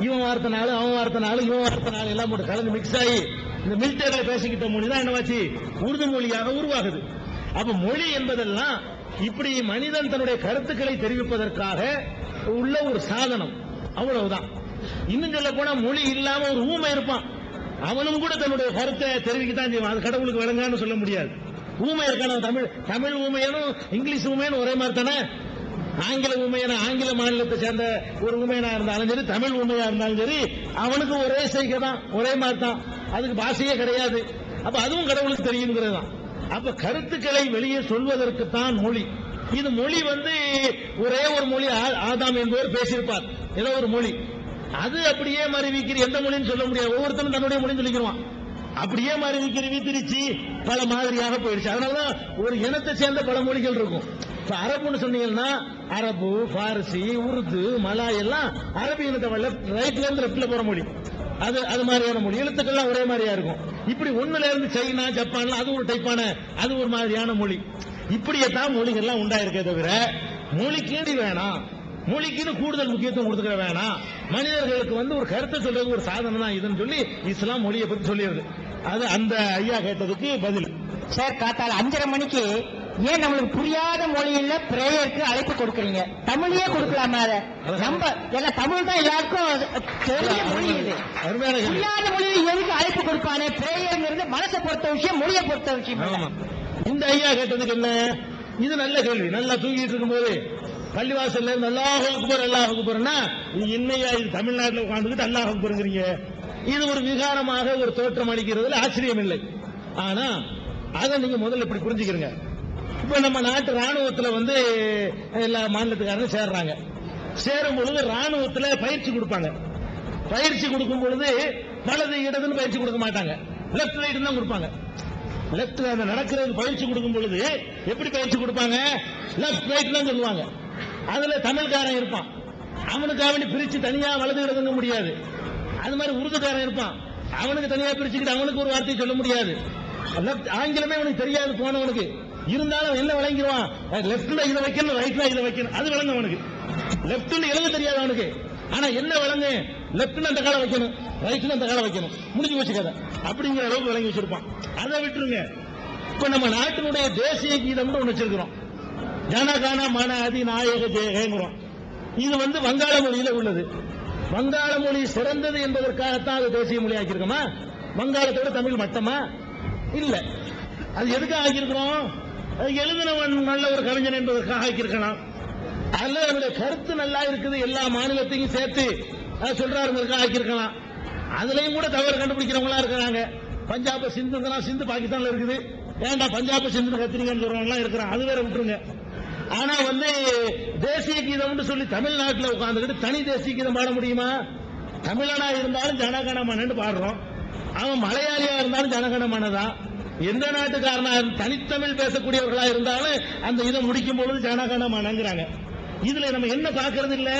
இவன் வார்த்தனாலும் அவன் வார்த்தனாலும் இவன் வார்த்தனாலும் எல்லாம் போட்டு கலந்து மிக்ஸ் ஆகி இந்த மிலிட்டரியில பேசிக்கிட்ட மொழி தான் என்னவாச்சு? உருது மொழியாக உருவாகுது. அப்ப மொழி என்பதெல்லாம் இப்படி மனிதன் தன்னுடைய கருத்துக்களை தெரிவிப்பதற்காக உள்ள ஒரு சாதனம், அவ்வளவுதான். இன்னும் சொல்ல போனா மொழி இல்லாம ஒரு ஊமை இருப்பான், அவனும் கூட தன்னுடைய கருத்தை தெரிவிக்கத்தான் செய்வான். அது கடவுளுக்கு விளங்கான்னு சொல்ல முடியாது. ஊமை இருக்கான தமிழ் ஊமையனும் இங்கிலீஷ் ஊமையனும் ஒரே மாதிரி தானே. ஆங்கில ஊமையான ஆங்கில மாநிலத்தை சேர்ந்த ஒரு ஊமையனா இருந்தாலும் சரி, தமிழ் ஊமையா இருந்தாலும் சரி, அவனுக்கு ஒரே செய்கை தான், ஒரே மாதிரி தான். அதுக்கு பாஷையே கிடையாது. அப்ப அதுவும் கடவுளுக்கு தெரியுங்கிறது தான். அப்ப கருத்துக்களை வெளியே சொல்வதற்கு தான் மொழி. இது மொழி ஒரே ஒரு மொழி ஆதாம் என்பவர் பேசியிருப்பார், ஏதோ ஒரு மொழி. அது அப்படியே மறுவிக்கிற எந்த மொழின்னு சொல்ல முடியாது. ஒவ்வொருத்தரும் தன்னுடைய மொழின்னு சொல்லிக்கிறான். அப்படியே மறுவிக்கிற வித்திரிச்சு பல மாதிரியாக போயிடுச்சு. அதனாலதான் ஒரு இனத்தை சேர்ந்த பல மொழிகள் இருக்கும். இப்ப அரபுன்னு சொன்னீங்கன்னா அரபு, பாரசி, உருது, மலாய் எல்லாம் அரபு இனத்தை ரைட்ல இருந்து லெப்ட்ல போற மொழி. அது மாதிரியான மொழி. எழுத்துக்கள்லாம் ஒரே மாதிரியா இருக்கும். இப்படி ஒண்ணுல இருந்து சைனா, ஜப்பான் அது ஒரு டைப்பான, அது ஒரு மாதிரியான மொழி. இப்படியேதான் மொழிகள்லாம் உண்டாயிருக்கே தவிர மொழிக்கேடி வேணாம், மொழிக்குன்னு கூடுதல் முக்கியத்துவம் கொடுத்துக்க வேணாம். மனிதர்களுக்கு ஒரு கருத்தை சொல்றது ஒரு சாதனை தான் இதுன்னு சொல்லி இஸ்லாம் மொழியை பத்தி சொல்லிடுது. அது அந்த ஐயா கேட்டதுக்கு பதில். சார், காத்தால 5:30 மணிக்கு ஏன் நம்மளுக்கு புரியாத மொழியில பிரேயருக்கு அழைப்பு கொடுக்குறீங்க? தமிழையே கொடுக்கலாமா? நம்ம ஏன்னா தமிழ் தான் எல்லாருக்கும் தெரிஞ்ச மொழி. இது புரியாத மொழியில எதுக்கு அழைப்பு கொடுப்பானே? பிரேயர்ங்கிறது மனசை பொறுத்த விஷயம், மொழியை பொறுத்த விஷயம். இந்த ஐயா கேட்டதுக்கு என்ன? இது நல்ல கேள்வி. நல்லா தூங்கிட்டு இருக்கும்போது பள்ளிவாசல்ல இருந்து அல்லாஹ் அக்பர் அல்லாஹ் அக்பர்னா இன்னையா இது தமிழ்நாட்டில் உட்கார்ந்துட்டு அல்லாஹ் அக்பர்ங்கிறீங்க? இது ஒரு விகாரமாக ஒரு தோற்றம் அளிக்கிறதுல ஆச்சரியம் இல்லை. ஆனா அதை நீங்க முதல்ல இப்படி புரிஞ்சுக்கிறீங்க. இப்ப நம்ம நாட்டு ராணுவத்தில் எல்லா மாநிலத்துக்காரங்க சேர்றாங்க. சேரும் பொழுது ராணுவத்தில் பயிற்சி கொடுப்பாங்க. பயிற்சி கொடுக்கும் பொழுது வலது இடதுன்னு பயிற்சி கொடுக்க மாட்டாங்க, லெப்ட் ரைட் தான் கொடுப்பாங்க. லெப்ட் நடக்கிறது பயிற்சி கொடுக்கும் பொழுது எப்படி பயிற்சி கொடுப்பாங்க? லெப்ட் ரைட் தான் சொல்லுவாங்க. அதுல தமிழ்காரன் இருப்பான், அவனுக்கு அவனு பிரிச்சு தனியா வலது இடதுங்க முடியாது. அது மாதிரி உருதுக்காரன் இருப்பான், அவனுக்கு தனியா பிரிச்சுக்கிட்டு அவனுக்கு ஒரு வார்த்தையை சொல்ல முடியாது. ஆங்கிலமே அவனுக்கு தெரியாது போனவனுக்கு, இருந்தாலும் என்ன விளங்கிடுவான்? லெப்ட்ல இதை வைக்கணும், ரைட்ல இதை வைக்கணும், அது விளங்க அவனுக்கு. லெப்ட்ல எழுத தெரியாது அவனுக்கு, ஆனா என்ன விளங்கு? லெப்ட்ல அந்த காலை வைக்கணும், ரைட்ல அந்த காலை வைக்கணும், முடிஞ்சு வச்சு கதை அப்படிங்கிற அளவுக்கு விளங்கி வச்சிருப்பான். அதை விட்டுருங்க. இப்ப நம்ம நாட்டினுடைய தேசிய கீதம் ஒண்ணு வச்சிருக்கிறோம், ஜனகான மன அதி நாயக ஜெயங்கிறோம். இது வங்காள மொழியில உள்ளது. வங்காள மொழி சிறந்தது என்பதற்காகத்தான் அது தேசிய மொழி ஆக்கியிருக்கோமா? வங்காளத்தோட தமிழ் மட்டமா? இல்ல. அது எதுக்காக ஆக்கியிருக்கிறோம்? எழுதினவன் நல்ல ஒரு கவிஞன் என்பதற்காக ஆக்கியிருக்கலாம். அல்ல அவருடைய கருத்து நல்லா இருக்குது, எல்லா மாநிலத்தையும் சேர்த்து சொல்றாருங்கிறதுக்காக ஆக்கியிருக்கலாம். அதுலயும் கூட தவறு கண்டுபிடிக்கிறவங்களா இருக்கிறாங்க. பஞ்சாப் சிந்து, சிந்து பாகிஸ்தான்ல இருக்குது, ஏன்டா பஞ்சாப் சிந்து கத்திரிங்கன்னு சொல்றவங்க இருக்கிறாங்க, அது வேற விட்டுருங்க. ஆனா தேசிய கீதம் சொல்லி தமிழ்நாட்டில் உட்கார்ந்துக்கிட்டு தனி தேசிய கீதம் பாட முடியுமா? தமிழனா இருந்தாலும் ஜனகணமனன்னு பாடுறோம், அவன் மலையாளியா இருந்தாலும் ஜனகணமனதான். எந்த நாட்டுக்காரனா தனித்தமிழ் பேசக்கூடியவர்களா இருந்தாலும் அந்த இதை முடிக்கும் பொழுது ஜனகணமனங்கிறாங்க. இதுல நம்ம என்ன பார்க்கறது இல்ல,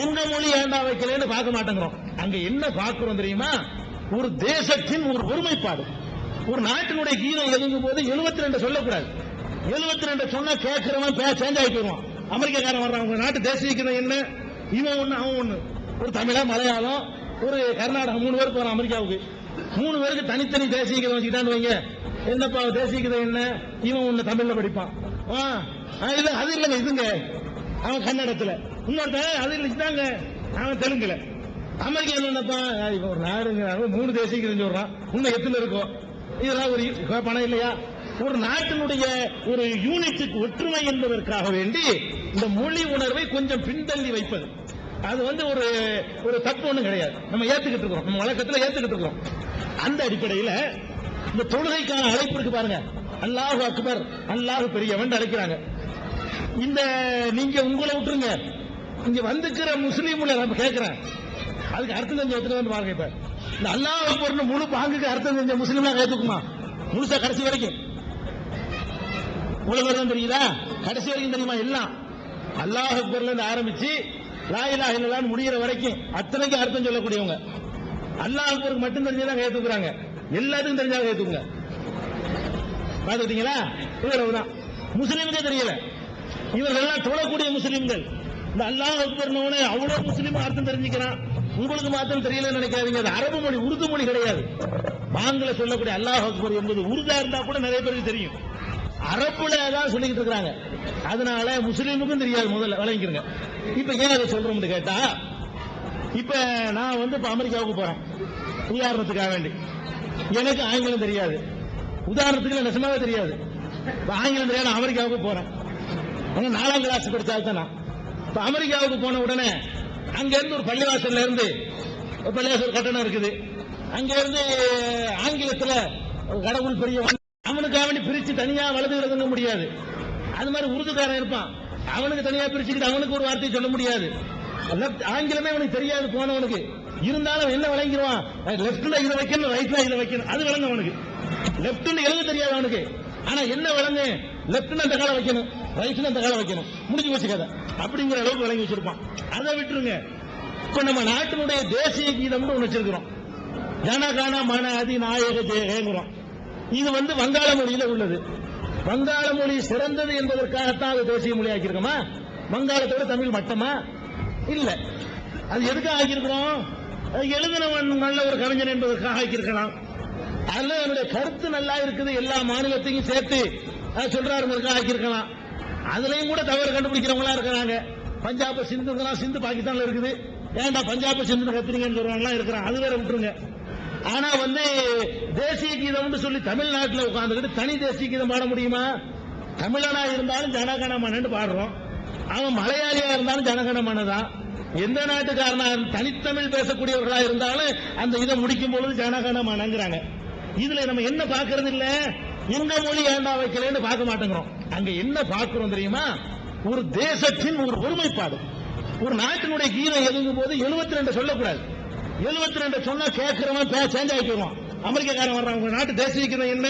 எந்த மொழி ஏண்டா வைக்கலன்னு பார்க்க மாட்டேங்கிறோம். அங்க என்ன பார்க்கிறோம் தெரியுமா? ஒரு தேசத்தின் ஒரு ஒருமைப்பாடு. ஒரு நாட்டினுடைய கீதம் எழுதும் போது 72 சொல்லக்கூடாது. 72 சொன்னா கேட்கிறவன் சேஞ்ச் ஆகிட்டு வருவான். அமெரிக்காரன் வர்றான், உங்க நாட்டு தேசிய கீதம் என்ன? இவன் ஒண்ணு அவன் ஒண்ணு. ஒரு தமிழா, மலையாளம், ஒரு கர்நாடகம், 3 பேருக்கு போறான் அமெரிக்காவுக்கு. 3 பேருக்கு தனித்தனி தேசிய கீதம் வச்சுக்கிட்டான்னு வைங்க. என்னப்பா தேசிய கீதம் என்ன? இவன் ஒண்ணு தமிழ்ல படிப்பான், அது இல்லங்க இதுங்க அவன் கன்னடத்துல, இன்னொருத்தன் அது இல்லை இதாங்க அவன் தெலுங்குல. அமெரிக்கா என்னப்பா ஒரு நாடுங்க 3 தேசிய கீதம் சொல்றான், இன்னும் எத்தனை இருக்கும்? இதெல்லாம் ஒரு பணம் இல்லையா? ஒரு நாட்டினுடைய ஒரு யூனிட்டுக்கு ஒற்றுமை என்பதற்காக வேண்டி இந்த மொழி உணர்வை கொஞ்சம் பின்தள்ளி வைப்பது, அது ஒரு தப்பு ஒண்ணும் கிடையாது. நம்ம ஏத்துக்கிட்டு இருக்கிறோம், நம்ம வழக்கத்தில் ஏத்துக்கிட்டு இருக்கிறோம். அந்த அடிப்படையில் இந்த தொழுகைக்கான அழைப்பு இருக்கு பாருங்க, அல்லாஹ் அக்பர், அல்லாஹ் பெரியவன் அழைக்கிறாங்க. இந்த நீங்க உங்களை விட்டுருங்க, இங்க வந்துக்கிற முஸ்லீம்ல நம்ம கேட்கிறேன், அதுக்கு அர்த்தம் தெரிஞ்ச எடுத்துட்டு பாருங்க. இப்ப இந்த அல்லாஹ் அக்பர்னு முழு பாங்குக்கு அர்த்தம் தெரிஞ்ச முஸ்லீம்லாம் கேட்டுக்குமா? முழுசா கடைசி வரைக்கும் இவ்வளவு தான் தெரியுதா? கடைசி வரைக்கும் தெரியுமா? எல்லாம் அல்லாஹ் அக்பர்ல இருந்து ஆரம்பிச்சு லா இலாஹ இல்லல்லாஹ் முடிகிற வரைக்கும் அத்தனைக்கு அர்த்தம் சொல்லக்கூடியவங்க. அல்லாஹ் அக்பருக்கு மட்டும் தெரிஞ்சதான் கேட்டுக்கிறாங்க, எல்லாத்துக்கும் தெரிஞ்சா கேட்டுக்குங்க. பாத்துக்கிட்டீங்களா? இவ்வளவுதான். முஸ்லீமுக்கே தெரியல. இவர்கள் எல்லாம் தொழக்கூடிய முஸ்லீம்கள். இந்த அல்லாஹ் அக்பர்னு அவ்வளவு முஸ்லீம் அர்த்தம் தெரிஞ்சுக்கிறான், உங்களுக்கு மாத்திரம் தெரியலன்னு நினைக்காதீங்க. அது அரபு மொழி, உருது மொழி கிடையாது. பாங்கில சொல்லக்கூடிய அல்லாஹ் அக்பர் என்பது உருதா இருந்தா கூட நிறைய பேருக்கு தெரியும், அரபுல தான் சொல்லிக்கிட்டு இருக்காங்க. அதனால முஸ்லீமுக்கும் தெரியாது, முதல்ல விளங்கிக்கிறங்க. இப்ப ஏன் அதை சொல்றோம்னு கேட்டா, இப்ப நான் இப்ப அமெரிக்காவுக்கு போறேன் உதாரணத்துக்காக வேண்டி. எனக்கு ஆங்கிலம் தெரியாது, உதாரணத்துக்கு நெசமாவே தெரியாது. ஆங்கிலம் தெரியாது, அமெரிக்காவுக்கு போறேன். 4ஆம் கிளாஸ் படிச்சால்தான் நான். இப்ப அமெரிக்காவுக்கு போன உடனே அங்க இருந்து ஒரு பள்ளிவாசல்ல இருந்து பள்ளிவாசல் கட்டணம் இருக்குது, அங்க இருந்து ஆங்கிலத்துல கடவுள் பெரிய அவனுக்காக வேண்டி பிரிச்சு தனியா வலதுகிறதுங்க முடியாது. அது மாதிரி உருதுக்காரன் இருப்பான், அவனுக்கு தனியா பிரிச்சுக்கிட்டு அவனுக்கு ஒரு வார்த்தையை சொல்ல முடியாது. ஆங்கிலமே அவனுக்கு தெரியாது போனவனுக்கு. இருந்தாலும் என்ன விளங்கிடுவான், லெப்ட்ல இதை வைக்கணும், ரைட்ல இதை வைக்கணும், அது விளங்க அவனுக்கு. லெப்ட்னு எழுத தெரியாது அவனுக்கு, ஆனா என்ன விளங்கு, லெப்ட்னு அந்த காலம் வைக்கணும், ரைட்னு அந்த காலம் வைக்கணும், முடிஞ்சு வச்சு கதை அப்படிங்கிற அளவுக்கு விளங்கி வச்சிருப்பான். அதை விட்டுருங்க. இப்ப நம்ம நாட்டினுடைய தேசிய கீதம்னு ஒண்ணு வச்சிருக்கிறோம், ஜனகன மன அதி நாயக ஜெயங்கிறோம். இது வங்காள மொழியில உள்ளது. வங்காள மொழி சிறந்தது என்பதற்காகத்தான் அது தேசிய மொழி ஆக்கியிருக்கோமா? வங்காளத்தோட தமிழ் மட்டமா? இல்ல. அது எதுக்காக ஆக்கியிருக்கிறோம்? எழுதினவன் நல்ல ஒரு கவிஞன் என்பதற்காக ஆக்கியிருக்கலாம். அதுல என்னுடைய கருத்து நல்லா இருக்குது, எல்லா மாநிலத்தையும் சேர்த்து சொல்றாருங்கிறதுக்காக ஆக்கியிருக்கலாம். அதுலயும் கூட தவறு கண்டுபிடிக்கிறவங்களா இருக்கிறாங்க. பஞ்சாப் சிந்து, சிந்து பாகிஸ்தான்ல இருக்குது, ஏன்டா பஞ்சாப் சிந்து கத்துறீங்கன்னு சொல்றவங்க இருக்கிறாங்க, அது வேற விட்டுருங்க. ஆனா தேசிய கீதம் சொல்லி தமிழ்நாட்டில் உட்கார்ந்துக்கிட்டு தனி தேசிய கீதம் பாட முடியுமா? தமிழனா இருந்தாலும் ஜனகணமனன்னு பாடுறோம், அவன் மலையாளியா இருந்தாலும் ஜனகணமனதான். எந்த நாட்டுக்காரனா தனித்தமிழ் பேசக்கூடியவர்களா இருந்தாலும் அந்த இதை முடிக்கும் பொழுது ஜனகணமனங்கிறாங்க. இதுல நம்ம என்ன பாக்குறது இல்ல, எங்க மொழி ஏண்டா வைக்கலன்னு பார்க்க மாட்டேங்கிறோம். அங்க என்ன பார்க்கிறோம் தெரியுமா? ஒரு தேசத்தின் ஒரு ஒருமைப்பாடு. ஒரு நாட்டினுடைய கீதம் எழுதும் போது 72 சொல்லக்கூடாது. 72 சொன்னா கேட்கிறவன் சேஞ்ச் ஆகிடுவான். அமெரிக்காக்காரன் வர்றான், உங்க நாட்டு தேசிய கீதம் என்ன,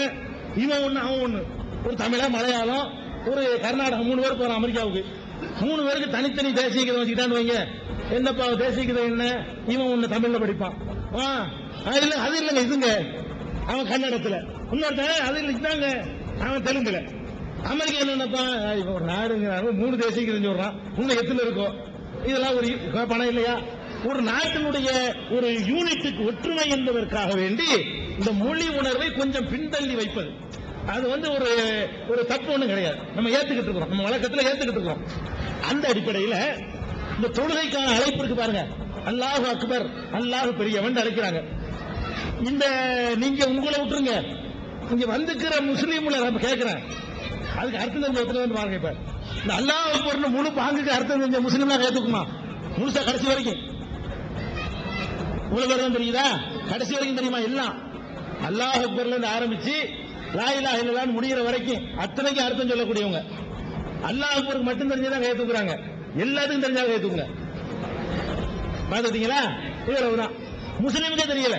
இவன் ஒண்ணு அவன் ஒண்ணு. ஒரு தமிழா, மலையாளம், ஒரு கர்நாடகம், 3 பேர் போறான் அமெரிக்காவுக்கு. 3 பேருக்கு தனித்தனி தேசிய கீதம் வச்சுக்கிட்டான்னு வைங்க, என்னப்பா தேசிய கீதம் என்ன, இவன் ஒண்ணு தமிழ்ல படிப்பான், அது இல்லங்க இதுங்க அவன் கன்னடத்துல, இன்னொருத்தன் அது இல்ல இதாங்க அவன் தெலுங்குல. அமெரிக்கா என்னப்பா ஒரு நாடுங்க 3 தேசிய கீதம் சொல்றான், இன்னும் எத்தனை இருக்கும்? இதெல்லாம் ஒரு பணம் இல்லையா? ஒரு நாட்டினுடைய ஒரு யூனிட்டுக்கு ஒற்றுமை என்பதற்காக வேண்டி இந்த மொழி உணர்வை கொஞ்சம் பின்தள்ளி வைப்பது, அது ஒரு தப்பு ஒண்ணும் கிடையாது. நம்ம ஏத்துக்கிட்டு இருக்கிறோம், நம்ம வழக்கத்தில் ஏத்துக்கிட்டு இருக்கிறோம். அந்த அடிப்படையில் இந்த தொழுகைக்கான அழைப்பு இருக்கு பாருங்க, அல்லாஹ் அக்பர், அல்லாஹ் பெரியவன் அழைக்கிறாங்க. இந்த நீங்க உங்களை விட்டுருங்க, இங்க வந்துக்கிற முஸ்லீம்ல நம்ம கேட்கிறேன், அதுக்கு அர்த்தம் தெரிஞ்ச எடுத்துட்டு பாருங்க. இப்ப இந்த அல்லாஹ் அக்பர்னு முழு பாங்குக்கு அர்த்தம் தெரிஞ்ச முஸ்லீம்லாம் கேட்டுக்குமா? முழுசா கடைசி வரைக்கும் இவ்வளவு தான் தெரியுதா? கடைசி வரைக்கும் தெரியுமா? எல்லாம் அல்லாஹ் அக்பர்ல இருந்து ஆரம்பிச்சு லா இலாஹ இல்லல்லாஹ் முடிகிற வரைக்கும் அத்தனைக்கு அர்த்தம் சொல்லக்கூடியவங்க. அல்லாஹ் அக்பருக்கு மட்டும் தெரிஞ்சதான் கேட்டுக்கிறாங்க, எல்லாத்துக்கும் தெரிஞ்சா கேட்டுக்குங்க. பாத்துட்டீங்களா? இவ்வளவுதான். முஸ்லீமுக்கே தெரியல.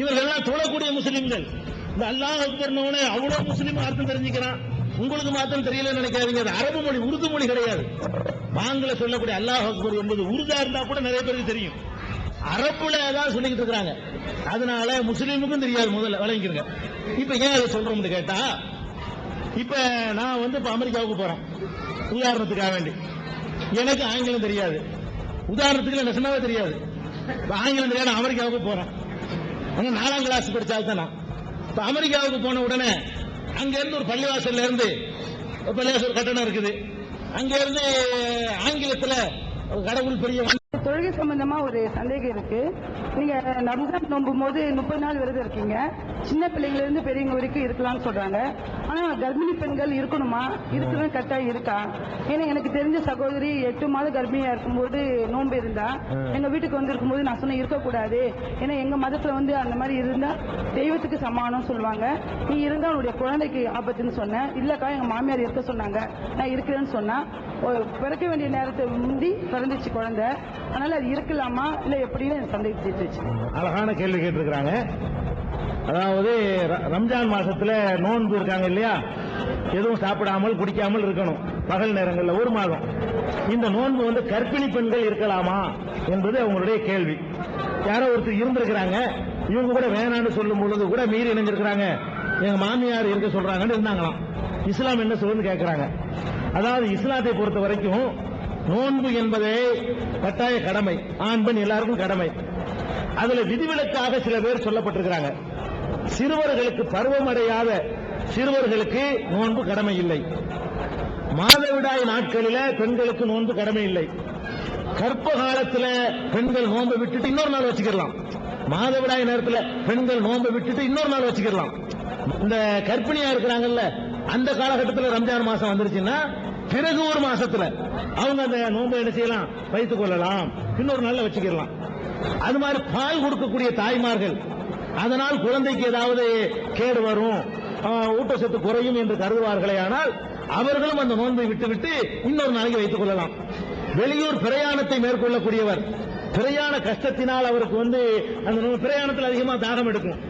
இவர்கள் எல்லாம் தொழக்கூடிய முஸ்லீம்கள். இந்த அல்லாஹ் அக்பர்னு அவ்வளவு முஸ்லீம் அர்த்தம் தெரிஞ்சுக்கிறான், உங்களுக்கு மாத்திரம் தெரியலன்னு நினைக்காதீங்க. அது அரபு மொழி, உருது மொழி கிடையாது. பாங்கில சொல்லக்கூடிய அல்லாஹ் அக்பர் என்பது உருதா இருந்தா கூட நிறைய பேருக்கு தெரியும், அரபுல தான் சொல்லிக்கிட்டு இருக்காங்க. அதனால முஸ்லீமுக்கும் தெரியாது, முதல்ல விளங்கிக்கிறங்க. இப்ப ஏன் அதை சொல்றோம்னு கேட்டா, இப்ப நான் இப்ப அமெரிக்காவுக்கு போறேன் உதாரணத்துக்காக வேண்டி. எனக்கு ஆங்கிலம் தெரியாது, உதாரணத்துக்கு நெசமாவே தெரியாது. ஆங்கிலம் தெரியாது, அமெரிக்காவுக்கு போறேன். 4ஆம் கிளாஸ் படிச்சால்தான் நான். இப்ப அமெரிக்காவுக்கு போன உடனே அங்க இருந்து ஒரு பள்ளிவாசல்ல இருந்து பள்ளிவாசல் கட்டணம் இருக்குது, அங்க இருந்து ஆங்கிலத்துல கடவுள் பெரிய தொழுகை சம்பந்தமா ஒரு சந்தேகம் இருக்கு. நீங்க ரம்ஜான் நோம்பும் போது 30 நாள் விரதம் இருக்கீங்க. சின்ன பிள்ளைங்கள இருந்து பெரியவங்க வரைக்கும் இருக்கலாம்னு சொல்றாங்க. ஆனா கர்ப்பிணி பெண்கள் இருக்கணுமா? இருக்கிறது கட்டாயம் இருக்கா? ஏன்னா எனக்கு தெரிஞ்ச சகோதரி 8 மாதம் கர்ப்பிணியா இருக்கும்போது நோன்பு இருந்தா எங்க வீட்டுக்கு வந்து இருக்கும்போது நான் சொன்னேன் இருக்கக்கூடாது. ஏன்னா எங்க மதத்துல வந்து அந்த மாதிரி இருந்தா தெய்வத்துக்கு சமானம் சொல்லுவாங்க. நீ இருந்தா உன்னுடைய குழந்தைக்கு ஆபத்துன்னு சொன்னேன். இல்லக்கா எங்க மாமியார் இருக்க சொன்னாங்க, நான் இருக்கிறேன்னு சொன்னா பிறக்க வேண்டிய நேரத்தை முந்தி பிறந்துச்சு குழந்தை. அதனால அது இருக்கலாமா இல்ல எப்படின்னு சந்தேகிச்சு. அழகான கேள்வி கேட்டிருக்கிறாங்க. அதாவது ரம்ஜான் மாசத்துல நோன்பு இருக்காங்க இல்லையா, எதுவும் சாப்பிடாமல் குடிக்காமல் இருக்கணும் பகல் நேரங்கள்ல 1 மாதம். இந்த நோன்பு வந்து கர்ப்பிணி பெண்கள் இருக்கலாமா என்பது அவங்களுடைய கேள்வி. யாரோ ஒருத்தர் இருந்திருக்கிறாங்க, இவங்க கூட வேணான்னு சொல்லும் பொழுது கூட மீறி இணைஞ்சிருக்கிறாங்க, எங்க மாமியார் இருக்க சொல்றாங்கன்னு இருந்தாங்களாம். இஸ்லாம் என்ன சொல்லுன்னு கேட்கிறாங்க. அதாவது இஸ்லாத்தை பொறுத்த வரைக்கும் நோன்பு என்பதே கட்டாய கடமை, ஆண் பெண் எல்லாருக்கும் கடமை. அதுல விதிவிலக்காக சில பேர் சொல்லப்பட்டிருக்கிறாங்க. சிறுவர்களுக்கு, பருவமடையாத சிறுவர்களுக்கு நோன்பு கடமை இல்லை. மாதவிடாய் நாட்களில பெண்களுக்கு நோன்பு கடமை இல்லை. கர்ப்ப காலத்துல பெண்கள் நோன்பை விட்டுட்டு இன்னொரு நாள் வச்சுக்கலாம். மாதவிடாய் நேரத்தில் பெண்கள் நோன்பை விட்டுட்டு இன்னொரு நாள் வச்சுக்கலாம். இந்த கர்ப்பிணியா இருக்கிறாங்கல்ல, அந்த காலகட்டத்தில் ரம்ஜான் மாசம் வந்துருச்சுன்னா பிறகு 1 மாசத்துல அவங்க அந்த நோன்பை என்ன செய்யலாம், வைத்துக் கொள்ளலாம், இன்னொரு நாள்ல வச்சுக்கலாம். அது மாதிரி பால் கொடுக்கக்கூடிய தாய்மார்கள், அதனால் குழந்தைக்கு ஏதாவது கேடு வரும், ஊட்டச்சத்து குறையும் என்று கருதுவார்களே, ஆனால் அவர்களும் அந்த நோன்பை விட்டுவிட்டு இன்னொரு நாளைக்கு வைத்துக் கொள்ளலாம். வெளியூர் பிரயாணத்தை மேற்கொள்ளக்கூடியவர், பிரயாண கஷ்டத்தினால் அவருக்கு வந்து அந்த பிரயாணத்தில் அதிகமா தாகம் எடுக்கும்,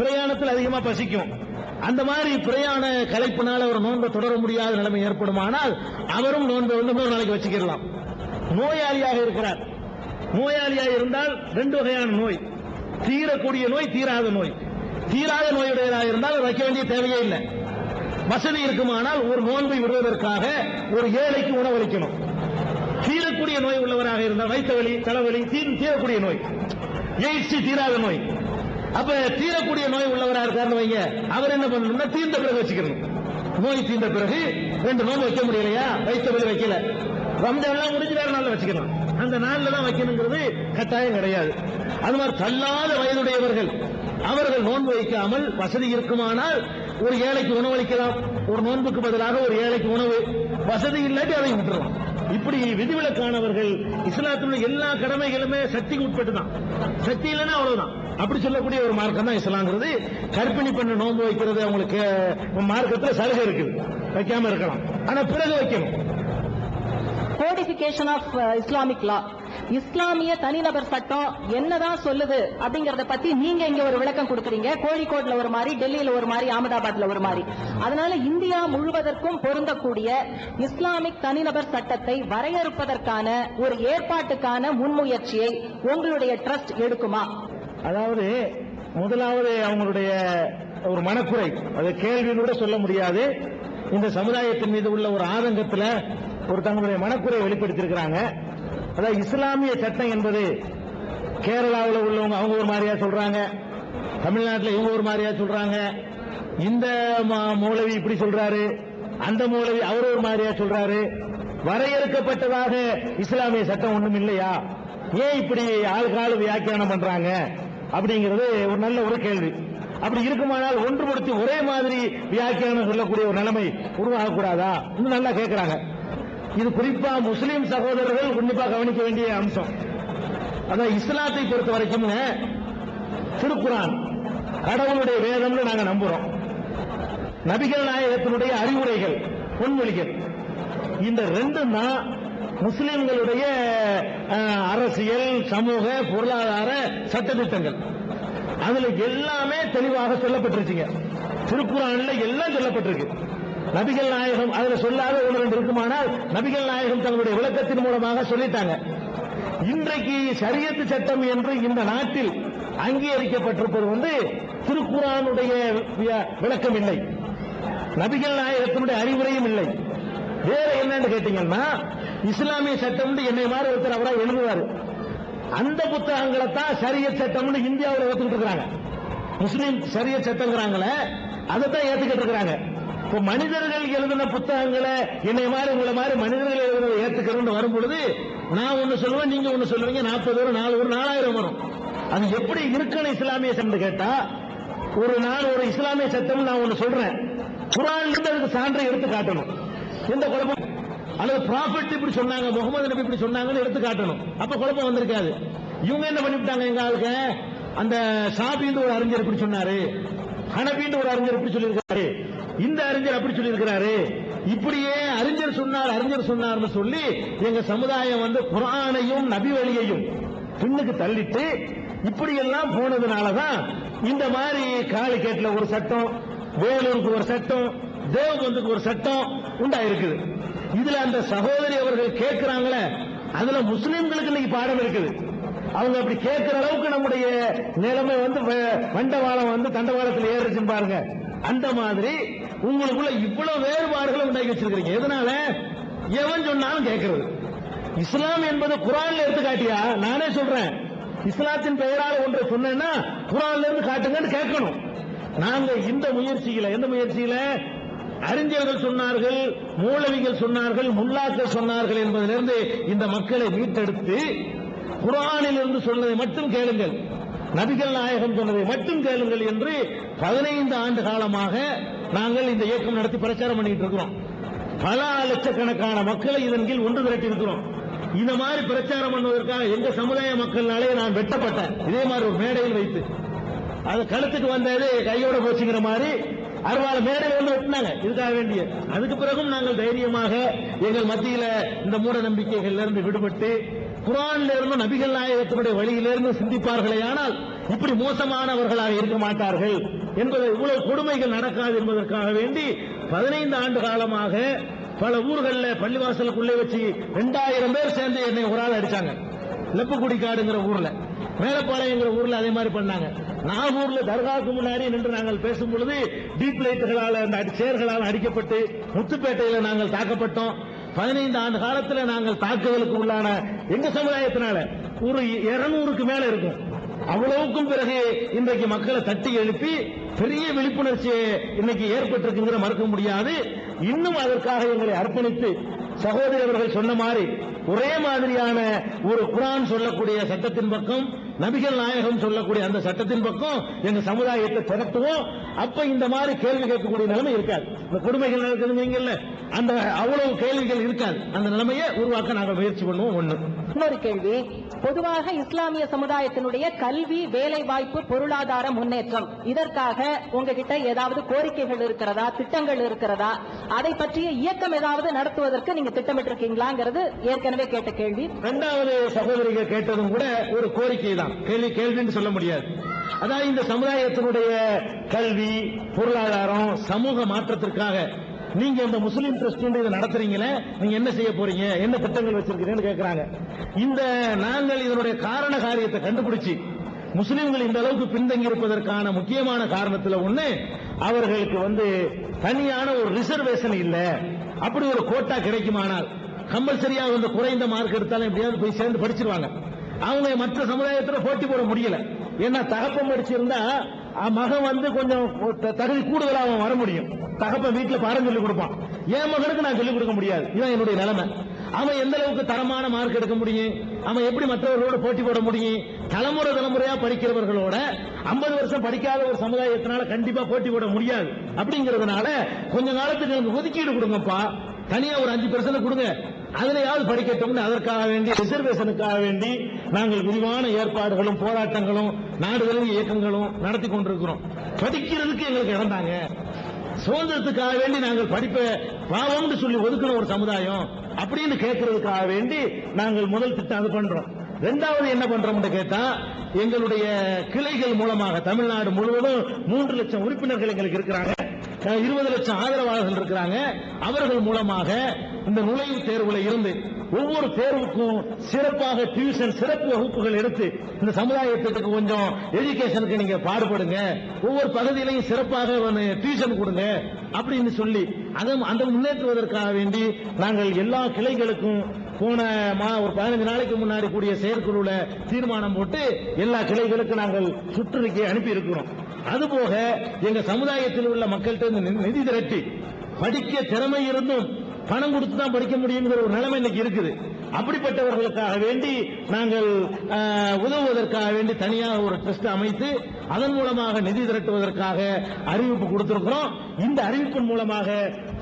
பிரயாணத்தில் அதிகமா பசிக்கும், அந்த மாதிரி பிரயாண கலைப்பினால் அவர் நோன்பை தொடர முடியாத நிலைமை ஏற்படுமானால் அவரும் நோன்பை வந்து 3 நாளைக்கு வச்சுக்கலாம். நோயாளியாக இருக்கிறார், நோயாளியாக இருந்தால் 2 வகையான நோய், தீரக்கூடிய நோய், தீராத நோய். தீராத நோயுடையதாக இருந்தால் வைக்க வேண்டிய தேவையே இல்லை. வசதி இருக்குமானால் ஒரு நோன்பை விடுவதற்காக ஒரு ஏழைக்கு உணவளிக்கணும். தீரக்கூடிய நோய் உள்ளவராக இருந்தால் வைத்த வலி, தலைவலி, தீரக்கூடிய நோய், எய்ட்ஸ் தீராத நோய். அப்ப தீரக்கூடிய நோய் உள்ளவராக இருக்காருன்னு வைங்க, அவர் என்ன பண்ணணும்னா தீர்ந்த பிறகு வச்சுக்கணும். நோய் தீர்ந்த பிறகு 2 நோன்பு வைக்க முடியலையா, வைத்த வலி வைக்கல, ரம்ஜான் முடிஞ்சு வேற நாள்ல வச்சுக்கலாம். அந்த நாள்ல தான் வைக்கணுங்கிறது கட்டாயம் கிடையாது. அது மாதிரி தள்ளாத வயதுடையவர்கள் அவர்கள் நோன்பு வைக்காமல் வசதி இருக்குமானால் ஒரு ஏழைக்கு உணவளிக்கலாம். ஒரு நோன்புக்கு பதிலாக ஒரு ஏழைக்கு உணவு, வசதி இல்லாட்டி அதை விட்டுறலாம். இப்படி விதிவிலக்கானவர்கள் இஸ்லாத்தினுடைய எல்லா கடமைகளுமே சக்திக்கு உட்பட்டு தான், சக்தி இல்லைன்னா அவ்வளவுதான். அப்படி சொல்லக்கூடிய ஒரு மார்க்கம் தான் இஸ்லாம்ங்கிறது. கர்ப்பிணி பெண்ணு நோன்பு வைக்கிறது அவங்களுக்கு மார்க்கத்தில் சலுகை இருக்குது, வைக்காம இருக்கலாம், ஆனா பிறகு வைக்கணும். கோடிபிகேஷன் ஆஃப் இஸ்லாமிக் லா, இஸ்லாமிய தனிநபர் சட்டம் என்னதான் சொல்லுது அப்படிங்கறத பத்தி நீங்க இங்க ஒரு விளக்கம் கொடுக்கறீங்க. கோழிக்கோட்ல ஒரு மாதிரி, டெல்லியில ஒரு மாதிரி, அகமதாபாத்ல ஒரு மாதிரி. அதனால இந்தியா முழுவதற்கும் பொருந்தக்கூடிய இஸ்லாமிக் தனிநபர் சட்டத்தை வரையறுப்பதற்கான ஒரு ஏற்பாட்டுக்கான முன்முயற்சியை உங்களுடைய ட்ரஸ்ட் எடுக்குமா? அதாவது முதலாவது அவங்களுடைய ஒரு மனக்குறை, அதை கேள்வின்னு கூட சொல்ல முடியாது. இந்த சமுதாயத்தின் மீது உள்ள ஒரு ஆதங்கத்தில் ஒரு தங்களுடைய மனக்குறை வெளிப்படுத்தியிருக்கிறாங்க. அதாவது இஸ்லாமிய சட்டம் என்பது கேரளாவில் உள்ளவங்க அவங்க ஒரு மாதிரியா சொல்றாங்க, தமிழ்நாட்டில் இவங்க ஒரு மாதிரியா சொல்றாங்க, இந்த மௌலவி இப்படி சொல்றாரு, அந்த மௌலவி அவர் ஒரு மாதிரியா சொல்றாரு. வரையறுக்கப்பட்டதாக இஸ்லாமிய சட்டம் ஒண்ணும் இல்லையா, ஏன் இப்படி ஆளுக்காலு வியாக்கியானம் பண்றாங்க அப்படிங்கிறது ஒரு நல்ல ஒரு கேள்வி. அப்படி இருக்குமானால் ஒன்றுபடுத்தி ஒரே மாதிரி வியாக்கியானம் சொல்லக்கூடிய ஒரு நிலைமை உருவாகக்கூடாதா, இன்னும் நல்லா கேட்கிறாங்க. இது குறிப்பா முஸ்லீம் சகோதரர்கள் உன்னிப்பா கவனிக்க வேண்டிய அம்சம். அதான் இஸ்லாத்தை பொறுத்த வரைக்கும் திருக்குரான் கடவுளுடைய வேதம்னு நாங்க நம்புறோம். நபிகள் நாயகத்தினுடைய அறிவுரைகள், பொன்மொழிகள், இந்த 2 தான் முஸ்லிம்களுடைய அரசியல், சமூக, பொருளாதார சட்டத்திட்டங்கள். அதுல எல்லாமே தெளிவாக சொல்லப்பட்டிருச்சுங்க. திருக்குறான்ல எல்லாம் சொல்லப்பட்டிருக்கு. நபிகள் நாயகம் அதுல சொல்லாத 1-2 இருக்குமானால் நபிகள் நாயகம் தங்களுடைய விளக்கத்தின் மூலமாக சொல்லிட்டாங்க. இன்றைக்கு ஷரியத்து சட்டம் என்று இந்த நாட்டில் அங்கீகரிக்கப்பட்டிருப்பது திருக்குறானுடைய விளக்கம் இல்லை, நபிகள் நாயகத்தினுடைய அறிவுரையும் இல்லை. வேற என்னன்னு கேட்டீங்கன்னா இஸ்லாமிய சட்டம் என்னை மாதிரி ஒருத்தர் அவரா எழுதுவாரு, அந்த புத்தகங்களை தான் ஷரியத் சட்டம்னு இந்தியாவில் ஏத்துக்கிட்டு இருக்காங்க. முஸ்லீம் ஷரியத் சட்டங்கிறாங்களே அதை தான் ஏத்துக்கிட்டு இருக்காங்க. இப்ப மனிதர்கள் எழுதின புத்தகங்களை என்னை மாதிரி உங்களை மாதிரி மனிதர்கள் எழுதுனதை ஏத்துக்கிறோம்னு வரும் பொழுது நான் ஒண்ணு சொல்லுவேன், நீங்க ஒண்ணு சொல்லுவீங்க, 40 வரும், 4 வரும், 4000 வரும். அது எப்படி இருக்கணும் இஸ்லாமிய சட்டம் கேட்டா, ஒரு இஸ்லாமிய சட்டம் நான் ஒண்ணு சொல்றேன், குர்ஆன்ல இருந்து அதுக்கு சான்றை எடுத்து காட்டணும். எந்த குழப்பம் அல்லது ப்ராஃபட் இப்படி சொன்னாங்க, முகமது நபி இப்படி சொன்னாங்கன்னு எடுத்து காட்டணும். அப்ப குழப்பம் வந்திருக்காது. இவங்க என்ன பண்ணிவிட்டாங்க, எங்க ஆளுக்கு அந்த ஷாபின்னு ஒரு அறிஞர் இப்படி சொன்னாரு, ஹனபின்னு ஒரு அறிஞர் இப்படி சொல்லியிருக்காரு, இந்த அறிஞர் அப்படி சொல்லியிருக்கிறாரு, இப்படியே அறிஞர் சொன்னார்னு சொல்லி எங்க சமுதாயம் வந்து குர்ஆனையும் நபி வழியையும் பின்னுக்கு தள்ளிட்டு இப்படி எல்லாம் போனதுனாலதான் இந்த மாதிரி காலிக்கேட்ல ஒரு சட்டம், வேலூருக்கு ஒரு சட்டம், தேவபந்துக்கு ஒரு சட்டம் உண்டாயிருக்குது. இதுல அந்த சகோதரி அவர்கள் கேட்கிறாங்களே, அதுல முஸ்லிம்களுக்கு இன்னைக்கு பாடம் இருக்குது. அவங்க அப்படி கேட்கிற அளவுக்கு நம்முடைய நிலைமை வந்து வண்டவாளம் வந்து தண்டவாளத்தில் ஏறுச்சுன்னு பாருங்க. அந்த மாதிரி உங்களுக்குள்ள இவ்வளவு வேறுபாடுகளை உண்டாக்கி வச்சிருக்கீங்க. எதனால? எவன் சொன்னாலும் கேட்கிறது. இஸ்லாம் என்பது குர்ஆன்ல எடுத்து காட்டியா? நானே சொல்றேன், இஸ்லாத்தின் பெயரால் ஒன்றை சொன்னேன்னா குர்ஆன்ல இருந்து காட்டுங்கன்னு கேட்கணும். நாங்க இந்த முயற்சியில, எந்த முயற்சியில, அறிஞர்கள் சொன்னார்கள், மூலவிகள் சொன்னார்கள், முல்லாக்கள் சொன்னார்கள் என்பதிலிருந்து இந்த மக்களை மீட்டெடுத்து குர்ஆனில் இருந்து சொன்னதை மட்டும் கேளுங்கள், நபிகள் நாயகம் சொன்னதை மட்டும் கேளுங்கள் என்று 15 ஆண்டு காலமாக நாங்கள் இந்த இயக்கம் நடத்தி பிரச்சாரம் பண்ணிட்டு இருக்கிறோம். பல லட்சக்கணக்கான மக்களை இதன் கீழ் ஒன்று திரட்டி இருக்கிறோம். இந்த மாதிரி பிரச்சாரம் பண்ணுவதற்காக எங்க சமுதாய மக்கள்னாலே நான் வெட்டப்பட்டேன். இதே மாதிரி ஒரு மேடையில் வைத்து அது கழுத்துக்கு வந்தது கையோட போச்சுங்கிற மாதிரி அறுவாள் மேடையில் வந்து வெட்டினாங்க. இதுக்காக வேண்டிய அதுக்கு பிறகும் நாங்கள் தைரியமாக எங்கள் மத்தியில இந்த மூட நம்பிக்கைகள்ல இருந்து விடுபட்டு குர்ஆன்ல இருந்து நபிகள் நாயகத்தினுடைய வழியிலிருந்து சிந்திப்பார்களே, ஆனால் இப்படி மோசமானவர்களாக இருக்க மாட்டார்கள் என்பதை, இவ்வளவு கொடுமைகள் நடக்காது என்பதற்காக வேண்டி 15 ஆண்டு காலமாக பல ஊர்களில் பள்ளிவாசலுக்குள்ளே வச்சு 2000 பேர் சேர்ந்து என்னை ஒரு ஆள் அடிச்சாங்க. லெப்புக்குடிக்காடுங்கிற ஊர்ல, மேலப்பாளையங்கிற ஊர்ல அதே மாதிரி பண்ணாங்க. நாகூர்ல தர்காவுக்கு முன்னாடி நின்று நாங்கள் பேசும் பொழுது டீப் லைட்டுகளால் அந்த சேர்களால் அடிக்கப்பட்டு முத்துப்பேட்டையில நாங்கள் தாக்கப்பட்டோம். 15 ஆண்டு காலத்தில் நாங்கள் தாக்குதலுக்கு உள்ளான எங்க சமுதாயத்தினால ஒரு 200க்கு மேல இருக்கும். அவ்வளவுக்கும் பிறகு இன்றைக்கு மக்களை தட்டி எழுப்பி பெரிய விழிப்புணர்ச்சி இன்னைக்கு ஏற்பட்டிருக்குங்கிற மறுக்க முடியாது. இன்னும் அதற்காக எங்களை அர்ப்பணித்து சகோதரி அவர்கள் சொன்ன மாதிரி ஒரே மாதிரியான ஒரு குர்ஆன் சொல்லக்கூடிய சட்டத்தின் பக்கம், நபிகள் நாயகம் சொல்லக்கூடிய அந்த சட்டத்தின் பக்கம் எங்க சமுதாயத்தை திரட்டுவோம். அப்ப இந்த மாதிரி கேள்வி கேட்கக்கூடிய நிலைமை இருக்காது. இந்த கொடுமைகள் நடக்குதுங்கல்ல, அந்த அவ்வளவு கேள்விகள் இருக்காது. அந்த நிலைமையை உருவாக்க நாங்கள் முயற்சி பண்ணுவோம். ஒண்ணு. இன்னொரு கேள்வி, பொதுவாக இஸ்லாமிய சமுதாயத்தினுடைய கல்வி, வேலை வாய்ப்பு, பொருளாதார முன்னேற்றம், இதற்காக உங்ககிட்ட ஏதாவது கோரிக்கைகள் இருக்கிறதா, திட்டங்கள் இருக்கிறதா, அதை பற்றிய இயக்கம் ஏதாவது நடத்துவதற்கு நீங்க திட்டமிட்டிருக்கீங்களாங்கிறது ஏற்கனவே கேட்ட கேள்வி. இரண்டாவது சகோதரிகள் கேட்டதும் கூட ஒரு கோரிக்கை தான், கேள்வின்னு சொல்ல முடியாது. அதாவது இந்த சமுதாயத்தினுடைய கல்வி, பொருளாதாரம், சமூக மாற்றத்திற்காக நீங்க இந்த முஸ்லீம் ட்ரஸ்ட் இதை நடத்துறீங்களே, நீங்க என்ன செய்ய போறீங்க, என்ன திட்டங்கள் வச்சிருக்கீங்கன்னு கேட்கிறாங்க. இந்த நாங்கள் இதனுடைய காரண காரியத்தை கண்டுபிடிச்சு முஸ்லீம்கள் இந்த அளவுக்கு பின்தங்கி இருப்பதற்கான முக்கியமான காரணத்துல ஒண்ணு, அவர்களுக்கு வந்து தனியான ஒரு ரிசர்வேஷன் இல்ல. அப்படி ஒரு கோட்டா கிடைக்குமானால் கம்பல்சரியா வந்து குறைந்த மார்க் எடுத்தாலும் எப்படியாவது போய் சேர்ந்து படிச்சிருவாங்க. அவங்க மற்ற சமுதாயத்துல போட்டி போட முடியல. ஏன்னா தகப்பம் படிச்சிருந்தா மகன் வந்து கொஞ்சம் தகுதி கூடுதலா அவன் வர முடியும். தகப்பன் வீட்டுல பாடம் சொல்லி கொடுப்பான், என் மகனுக்கு நான் சொல்லிக் கொடுக்க முடியாது. இதுதான் என்னுடைய நிலைமை. அவன் எந்த அளவுக்கு தரமான மார்க் எடுக்க முடியும், அவன் எப்படி மற்றவர்களோட போட்டி போட முடியும்? தலைமுறையா படிக்கிறவர்களோட 50 வருஷம் படிக்காத ஒரு சமுதாயத்தினால கண்டிப்பா போட்டி போட முடியாது. அப்படிங்கிறதுனால கொஞ்ச காலத்துக்கு எனக்கு ஒதுக்கீடு கொடுங்கப்பா, தனியா ஒரு 5% கொடுங்க, அதுலயாவது படிக்கட்டும். அதற்காக வேண்டி ரிசர்வேஷனுக்காக வேண்டி நாங்கள் விரிவான ஏற்பாடுகளும் போராட்டங்களும் நாடுகளின் இயக்கங்களும் நடத்தி கொண்டிருக்கிறோம். படிக்கிறதுக்கு எங்களுக்கு இழந்தாங்க, சுதந்திரத்துக்காக வேண்டி நாங்கள் படிப்பை பாவம்னு சொல்லி ஒதுக்கிற ஒரு சமுதாயம் அப்படின்னு கேட்கறதுக்காக வேண்டி நாங்கள் முதல் திட்டம் அது பண்றோம். இரண்டாவது என்ன பண்றோம்னு கேட்டா, எங்களுடைய கிளைகள் மூலமாக தமிழ்நாடு முழுவதும் 3 லட்சம் உறுப்பினர்கள் எங்களுக்கு இருக்கிறாங்க, 20 லட்சம் ஆதரவாளர்கள் இருக்கிறாங்க. அவர்கள் மூலமாக இந்த நுழைவுத் தேர்வுல இருந்து ஒவ்வொரு தேர்வுக்கும் சிறப்பாக டியூஷன், சிறப்பு வகுப்புகள் எடுத்து இந்த சமுதாயத்துக்கு கொஞ்சம் எஜுகேஷனுக்கு நீங்க பாடுபடுங்க, ஒவ்வொரு பகுதியிலையும் சிறப்பாக டியூஷன் கொடுங்க அப்படின்னு சொல்லி அந்த முன்னேற்றுவதற்காக வேண்டி நாங்கள் எல்லா கிளைகளுக்கும் போன ஒரு 15 நாளைக்கு முன்னாடி கூடிய செயற்குழுல தீர்மானம் போட்டு எல்லா கிளைகளுக்கு நாங்கள் சுற்றறிக்கை அனுப்பி இருக்கிறோம். அதுபோக எங்க சமுதாயத்தில் உள்ள மக்கள்கிட்ட நிதி திரட்டி படிக்க திறமை இருந்தும் பணம் கொடுத்து தான் படிக்க முடியுங்கிற ஒரு நிலைமை இன்னைக்கு இருக்குது. அப்படிப்பட்டவர்களுக்காக வேண்டி நாங்கள் உதவுவதற்காக வேண்டி தனியாக ஒரு ட்ரஸ்ட் அமைத்து அதன் மூலமாக நிதி திரட்டுவதற்காக அறிவிப்பு கொடுத்திருக்கிறோம். இந்த அறிவிப்பின் மூலமாக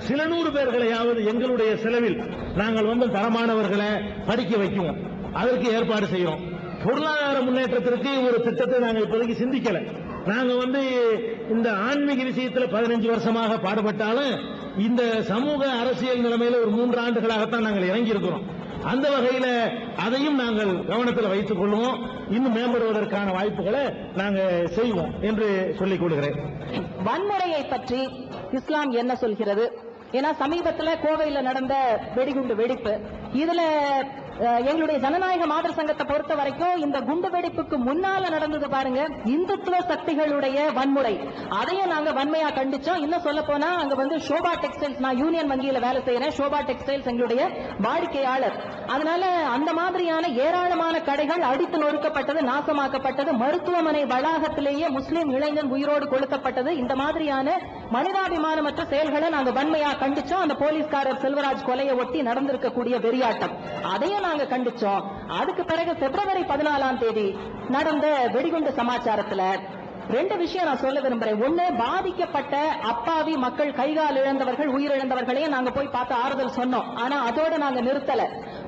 சில 100 பேர்களையாவது எங்களுடைய செலவில் நாங்கள் தரமானவர்களை படிக்க வைக்குவோம். அதற்கு ஏற்பாடு செய்யறோம். பொருளாதார முன்னேற்றத்திற்கு ஒரு திட்டத்தை நாங்கள் இப்போதைக்கு சிந்திக்கல. நாங்க இந்த ஆன்மீக விஷயத்தில் 15 வருஷமாக பாடுபட்டாலும் இந்த சமூக அரசியல் நிலைமையில ஒரு 3 ஆண்டுகளாகத்தான் நாங்கள் இறங்கி இருக்கிறோம். அந்த வகையில அதையும் நாங்கள் கவனத்தில் வைத்துக் கொள்வோம். இன்னும் மேம்படுவதற்கான வாய்ப்புகளை நாங்கள் செய்வோம் என்று சொல்லிக் கொள்கிறேன். வன்முறையை பற்றி இஸ்லாம் என்ன சொல்கிறது? ஏன்னா சமீபத்தில் கோவையில நடந்த வெடிகுண்டு வெடிப்பு, இதுல எங்களுடைய ஜனநாயக மாதர் சங்கத்தை பொறுத்த வரைக்கும் இந்த குண்டு வெடிப்புக்கு முன்னால நடந்தது பாருங்க இந்துத்துவ சக்திகளுடைய வன்முறை, அதையும் நாங்க வன்மையா கண்டிச்சோம். இன்னும் சொல்ல போனா அங்க சோபா டெக்ஸ்டைல்ஸ், நான் யூனியன் வங்கியில வேலை செய்யறேன், சோபா டெக்ஸ்டைல்ஸ் எங்களுடைய வாடிக்கையாளர். அதனால அந்த மாதிரியான ஏராளமான கடைகள் அடித்து நொறுக்கப்பட்டது, நாசமாக்கப்பட்டது, மருத்துவமனை வளாகத்திலேயே முஸ்லீம் இளைஞன் உயிரோடு கொளுத்தப்பட்டது. இந்த மாதிரியான மனிதாபிமானமற்ற செயல்களை நாங்க வன்மையா கண்டிச்சோம். அந்த போலீஸ்காரர் செல்வராஜ் கொலையை ஒட்டி நடந்திருக்கக்கூடிய வெறியாட்டம், அதையும் நாங்க கண்டிச்சோம். அதுக்கு பிறகு பிப்ரவரி 14ஆம் தேதி நடந்த வெடிகுண்டு சமாச்சாரத்துல 2 விஷயம் நான் சொல்ல விரும்புறேன். ஒண்ணு, பாதிக்கப்பட்ட அப்பாவி மக்கள், கைகால் இழந்தவர்கள், உயிரிழந்தவர்களையும் நாங்க போய் பார்த்து ஆறுதல் சொன்னோம். ஆனா அதோட நாங்க நிறுத்தல.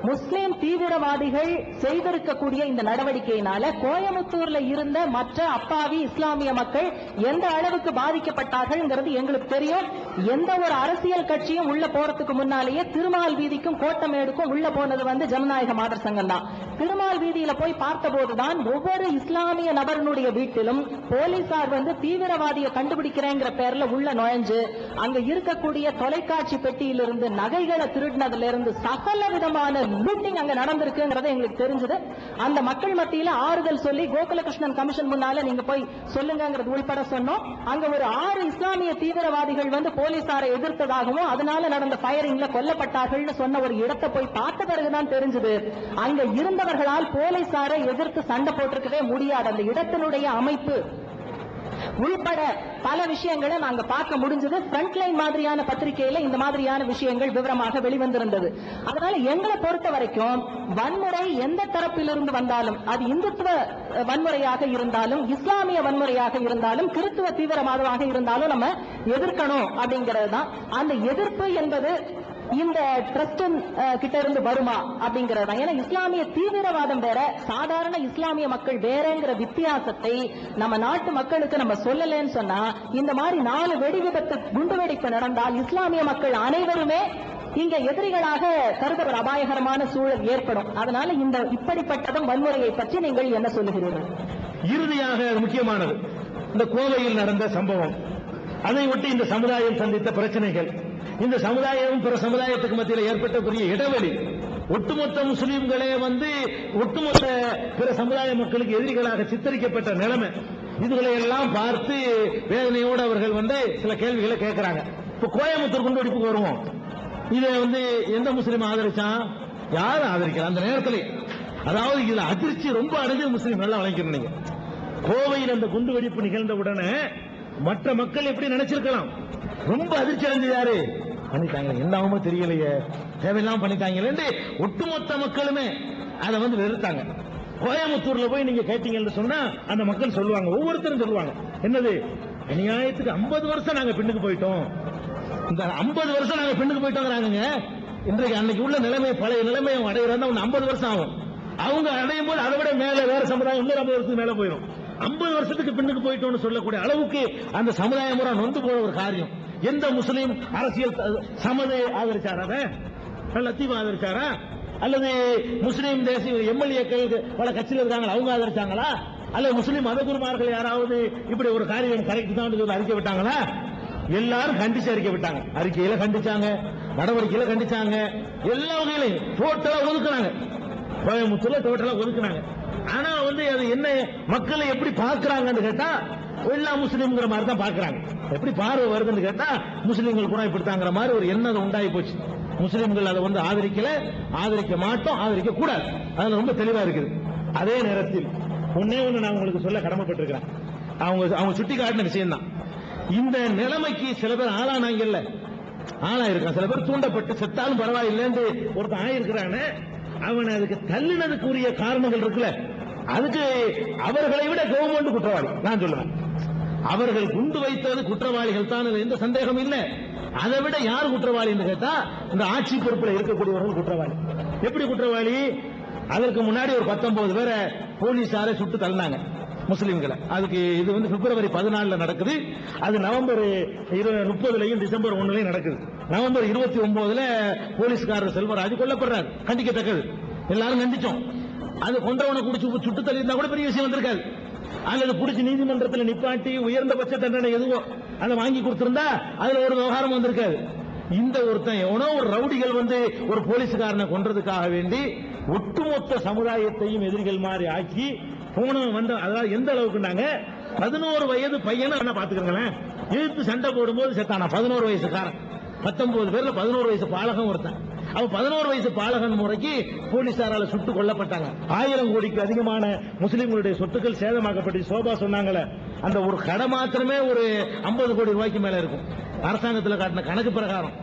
முஸ்லிம் தீவிரவாதிகள் செய்திருக்கக்கூடிய இந்த நடவடிக்கையினால கோயமுத்தூர்ல இருந்த மற்ற அப்பாவி இஸ்லாமிய மக்கள் எந்த அளவுக்கு பாதிக்கப்பட்டார்கள் எங்களுக்கு தெரியும். எந்த ஒரு அரசியல் கட்சியும் உள்ள போறதுக்கு முன்னாலேயே திருமால் வீதிக்கும் கோட்டமேடுக்கும் உள்ள போனது ஜனநாயக மாதர் சங்கம் தான். திருமால் வீதியில போய் பார்த்த போதுதான் ஒவ்வொரு இஸ்லாமிய நபருடைய வீட்டிலும் போலீசார் தீவிரவாதியை கண்டுபிடிக்கிறேங்கிற பேர்ல உள்ள நுழைஞ்சு அங்க இருக்கக்கூடிய தொலைக்காட்சி பெட்டியிலிருந்து நகைகளை திருடினதுல இருந்து சகல விதமான லூட்டிங் அங்க நடந்திருக்குங்கிறது எங்களுக்கு தெரிஞ்சது. அந்த மக்கள் மத்தியில ஆறுதல் சொல்லி கோகுலகிருஷ்ணன் கமிஷன் முன்னால நீங்க போய் சொல்லுங்கிறது உள்பட சொன்னோம். அங்க ஒரு 6 இஸ்லாமிய தீவிரவாதிகள் போலீசாரை எதிர்த்ததாகவும் அதனால நடந்த ஃபயரிங்ல கொல்லப்பட்டார்கள் சொன்ன ஒரு இடத்தை போய் பார்த்த பிறகுதான் தெரிஞ்சது அங்க இருந்தவர்களால் போலீசாரை எதிர்த்து சண்டை போட்டிருக்கவே முடியாது. அந்த இடத்தினுடைய அமைப்பு உள்பட பல விஷயங்களை நாங்க பார்க்க முடிஞ்சது. ஃப்ரண்ட்லைன் மாதிரியான பத்திரிகையில இந்த மாதிரியான விஷயங்கள் விவரமாக வெளிவந்திருந்தது. அதனால எங்களை பொறுத்த வரைக்கும் வன்முறை எந்த தரப்பிலிருந்து வந்தாலும், அது இந்துத்துவ வன்முறையாக இருந்தாலும், இஸ்லாமிய வன்முறையாக இருந்தாலும், கிறிஸ்துவ தீவிரவாதமாக இருந்தாலும் நம்ம எதிர்க்கணும் அப்படிங்கிறது தான். அந்த எதிர்ப்பு என்பது இந்த ட்ரஸ்ட் கிட்ட இருந்து வருமா அப்படிங்கறது. ஏன்னா இஸ்லாமிய தீவிரவாதம் வேற, சாதாரண இஸ்லாமிய மக்கள் வேறங்கிற வித்தியாசத்தை நம்ம நாட்டு மக்களுக்கு நம்ம சொல்லலன்னு சொன்னா இந்த மாதிரி 4 வெடி விபத்து குண்டு வெடிப்பு நடந்தால் இஸ்லாமிய மக்கள் அனைவருமே இங்க எதிரிகளாக கருத ஒரு அபாயகரமான சூழல் ஏற்படும். அதனால இந்த இப்படிப்பட்டதும் வன்முறையை பற்றி நீங்கள் என்ன சொல்லுகிறீர்கள்? இறுதியாக முக்கியமானது இந்த கோவையில் நடந்த சம்பவம், அதை ஒட்டி இந்த சமுதாயம் சந்தித்த பிரச்சனைகள், இந்த சமுதாயம் பிற சமுதாயத்துக்கு மத்தியில் ஏற்பட்ட பெரிய இடைவெளி, ஒட்டுமொத்த முஸ்லீம்களே ஒட்டுமொத்த பிற சமுதாய மக்களுக்கு எதிரிகளாக சித்தரிக்கப்பட்ட நிலைமை, இதுகளை எல்லாம் பார்த்து வேதனையோடு அவர்கள் சில கேள்விகளை கேட்கிறாங்க. இப்ப கோயமுத்தூர் குண்டுவெடிப்புக்கு வருவோம். இதை எந்த முஸ்லீம் ஆதரிச்சான்? யாரும் ஆதரிக்கல அந்த நேரத்தில். அதாவது இதுல அதிர்ச்சி ரொம்ப அடைஞ்சு முஸ்லீம் நல்லா வழங்கிக்கிறீங்க. கோவையில் அந்த குண்டுவெடிப்பு நிகழ்ந்த உடனே மற்ற மக்கள் எப்படி நினைச்சிருக்கலாம்? ரொம்ப அதிர்ச்சி அடைஞ்சு யாரு பண்ணிட்டாங்க, என்னவும் தெரியலையே, தேவையெல்லாம் பண்ணிட்டாங்க. ஒட்டுமொத்த மக்களுமே அதை வெறுத்தாங்க. கோயமுத்தூர்ல போய் நீங்க கேட்டீங்கன்னு சொன்னா அந்த மக்கள் சொல்லுவாங்க, ஒவ்வொருத்தரும் சொல்லுவாங்க, என்னது அநியாயத்துக்கு 50 வருஷம் நாங்க பின்னுக்கு போயிட்டோம், இந்த 50 வருஷம் நாங்க பின்னுக்கு போயிட்டோங்கிறாங்க. இன்றைக்கு அன்னைக்கு உள்ள நிலைமை, பழைய நிலைமை அவங்க அடையிறதா 50 வருஷம் ஆகும். அவங்க அடையும் போது அதை விட மேல வேற சமுதாயம் 50 வருஷத்துக்கு மேல போயிடும். 50 வருஷத்துக்கு பின்னுக்கு போயிட்டோம்னு சொல்லக்கூடிய அளவுக்கு அந்த சமுதாயம் முறை நொந்து போன ஒரு காரியம். எந்த முஸ்லீம் அரசியல் சமதை ஆதரிச்சாரா? லத்தீப் ஆதரிச்சாரா? அல்லது முஸ்லீம் தேசிய எம்எல்ஏக்கள் பல கட்சியில் இருக்காங்க, அவங்க ஆதரிச்சாங்களா? அல்லது முஸ்லீம் மதகுருமார்கள் யாராவது இப்படி ஒரு காரியம் கரெக்ட் தான் அறிக்கை விட்டாங்களா? எல்லாரும் கண்டிச்சு அறிக்கை விட்டாங்க. அறிக்கையில கண்டிச்சாங்க, நடவடிக்கையில கண்டிச்சாங்க, எல்லா வகையிலையும் டோட்டலா ஒதுக்குனாங்க. கோயமுத்தூர்ல டோட்டலா ஒதுக்குனாங்க. ஆனா அது என்ன மக்களை எப்படி பார்க்கிறாங்கன்னு கேட்டா எல்லா முஸ்லீம்ங்கிற மாதிரி தான் பார்க்கிறாங்க. எப்படி பார்வை வருதுன்னு கேட்டா முஸ்லீம்கள் கூட இப்படித்தாங்கிற மாதிரி ஒரு எண்ணம் உண்டாகி போச்சு. முஸ்லீம்கள் அதை ஆதரிக்கல, ஆதரிக்க மாட்டோம், ஆதரிக்க கூடாது, அதுல ரொம்ப தெளிவா இருக்குது. அதே நேரத்தில் ஒன்னே ஒண்ணு நான் உங்களுக்கு சொல்ல கடமைப்பட்டிருக்கிறேன். அவங்க சுட்டி காட்டின விஷயம் தான். இந்த நிலைமைக்கு சில பேர் ஆளானாங்கல்ல, ஆளா இருக்கான். சில பேர் தூண்டப்பட்டு செத்தாலும் பரவாயில்லைன்னு ஒருத்தன் ஆயிருக்கிறானே, அவன் அதுக்கு தள்ளினதுக்குரிய காரணங்கள் இருக்குல்ல, அதுக்கு அவர்களை விட கவர்மெண்ட் குற்றவாளி நான் சொல்லுவேன். அவர்கள் குண்டு வைத்தது குற்றவாளிகள் தான், எந்த சந்தேகம் இல்லை. அதை விட யார் குற்றவாளி என்று கேட்டா இந்த ஆட்சி பொறுப்பில் இருக்கக்கூடியவர்கள் குற்றவாளி. எப்படி குற்றவாளி? அதற்கு முன்னாடி ஒரு 19 பேரை போலீசாரை சுட்டு தள்ளினாங்க முஸ்லிம்களை. அதுக்கு இது வந்து பிப்ரவரி 14 நடக்குது. அது நவம்பர் 30 டிசம்பர் 1 நடக்குது. நவம்பர் 29 போலீஸ்காரர் செல்வராஜ் கொல்லப்படுறாரு. கண்டிக்கத்தக்கது, எல்லாரும் கண்டிச்சோம். அது கொன்றவனை குடிச்சு சுட்டு தள்ளி இருந்தா கூட பெரிய விஷயம் வந்திருக்காது. அல்லது புடிச்சு நீதிமன்றத்தில் நிப்பாட்டி உயர்ந்தபட்ச தண்டனை எதுவோ அதை வாங்கி கொடுத்திருந்தா அதுல ஒரு விவகாரம் வந்திருக்காது. இந்த ஒருத்தன் எவனோ ஒரு ரவுடிகள் வந்து ஒரு போலீஸ்காரனை கொன்றதுக்காக வேண்டி ஒட்டுமொத்த சமுதாயத்தையும் எதிரிகள் மாதிரி ஆக்கி போனவன் வந்து, அதாவது எந்த அளவுக்குனாங்க, 11 வயது பையனை பாத்துக்கிறேன், இழுத்து சண்டை போடும்போது செத்தானா 11 வயசுக்காரன். 19 பேர்ல 11 வயசு பாலகம் ஒருத்தன். அவன் 11 வயசு பாலகன் முறைக்கு போலீசாரால சுட்டு கொல்லப்பட்டாங்க. 1000 கோடிக்கு அதிகமான முஸ்லிம்களுடைய சொத்துக்கள் சேதமாக்கப்பட்டு, சோபா சொன்னாங்களே, அந்த ஒரு கடை மாத்திரமே ஒரு 50 கோடி ரூபாய்க்கு மேல இருக்கும் அரசாங்கத்தில் காட்டின கணக்கு பிரகாரம்.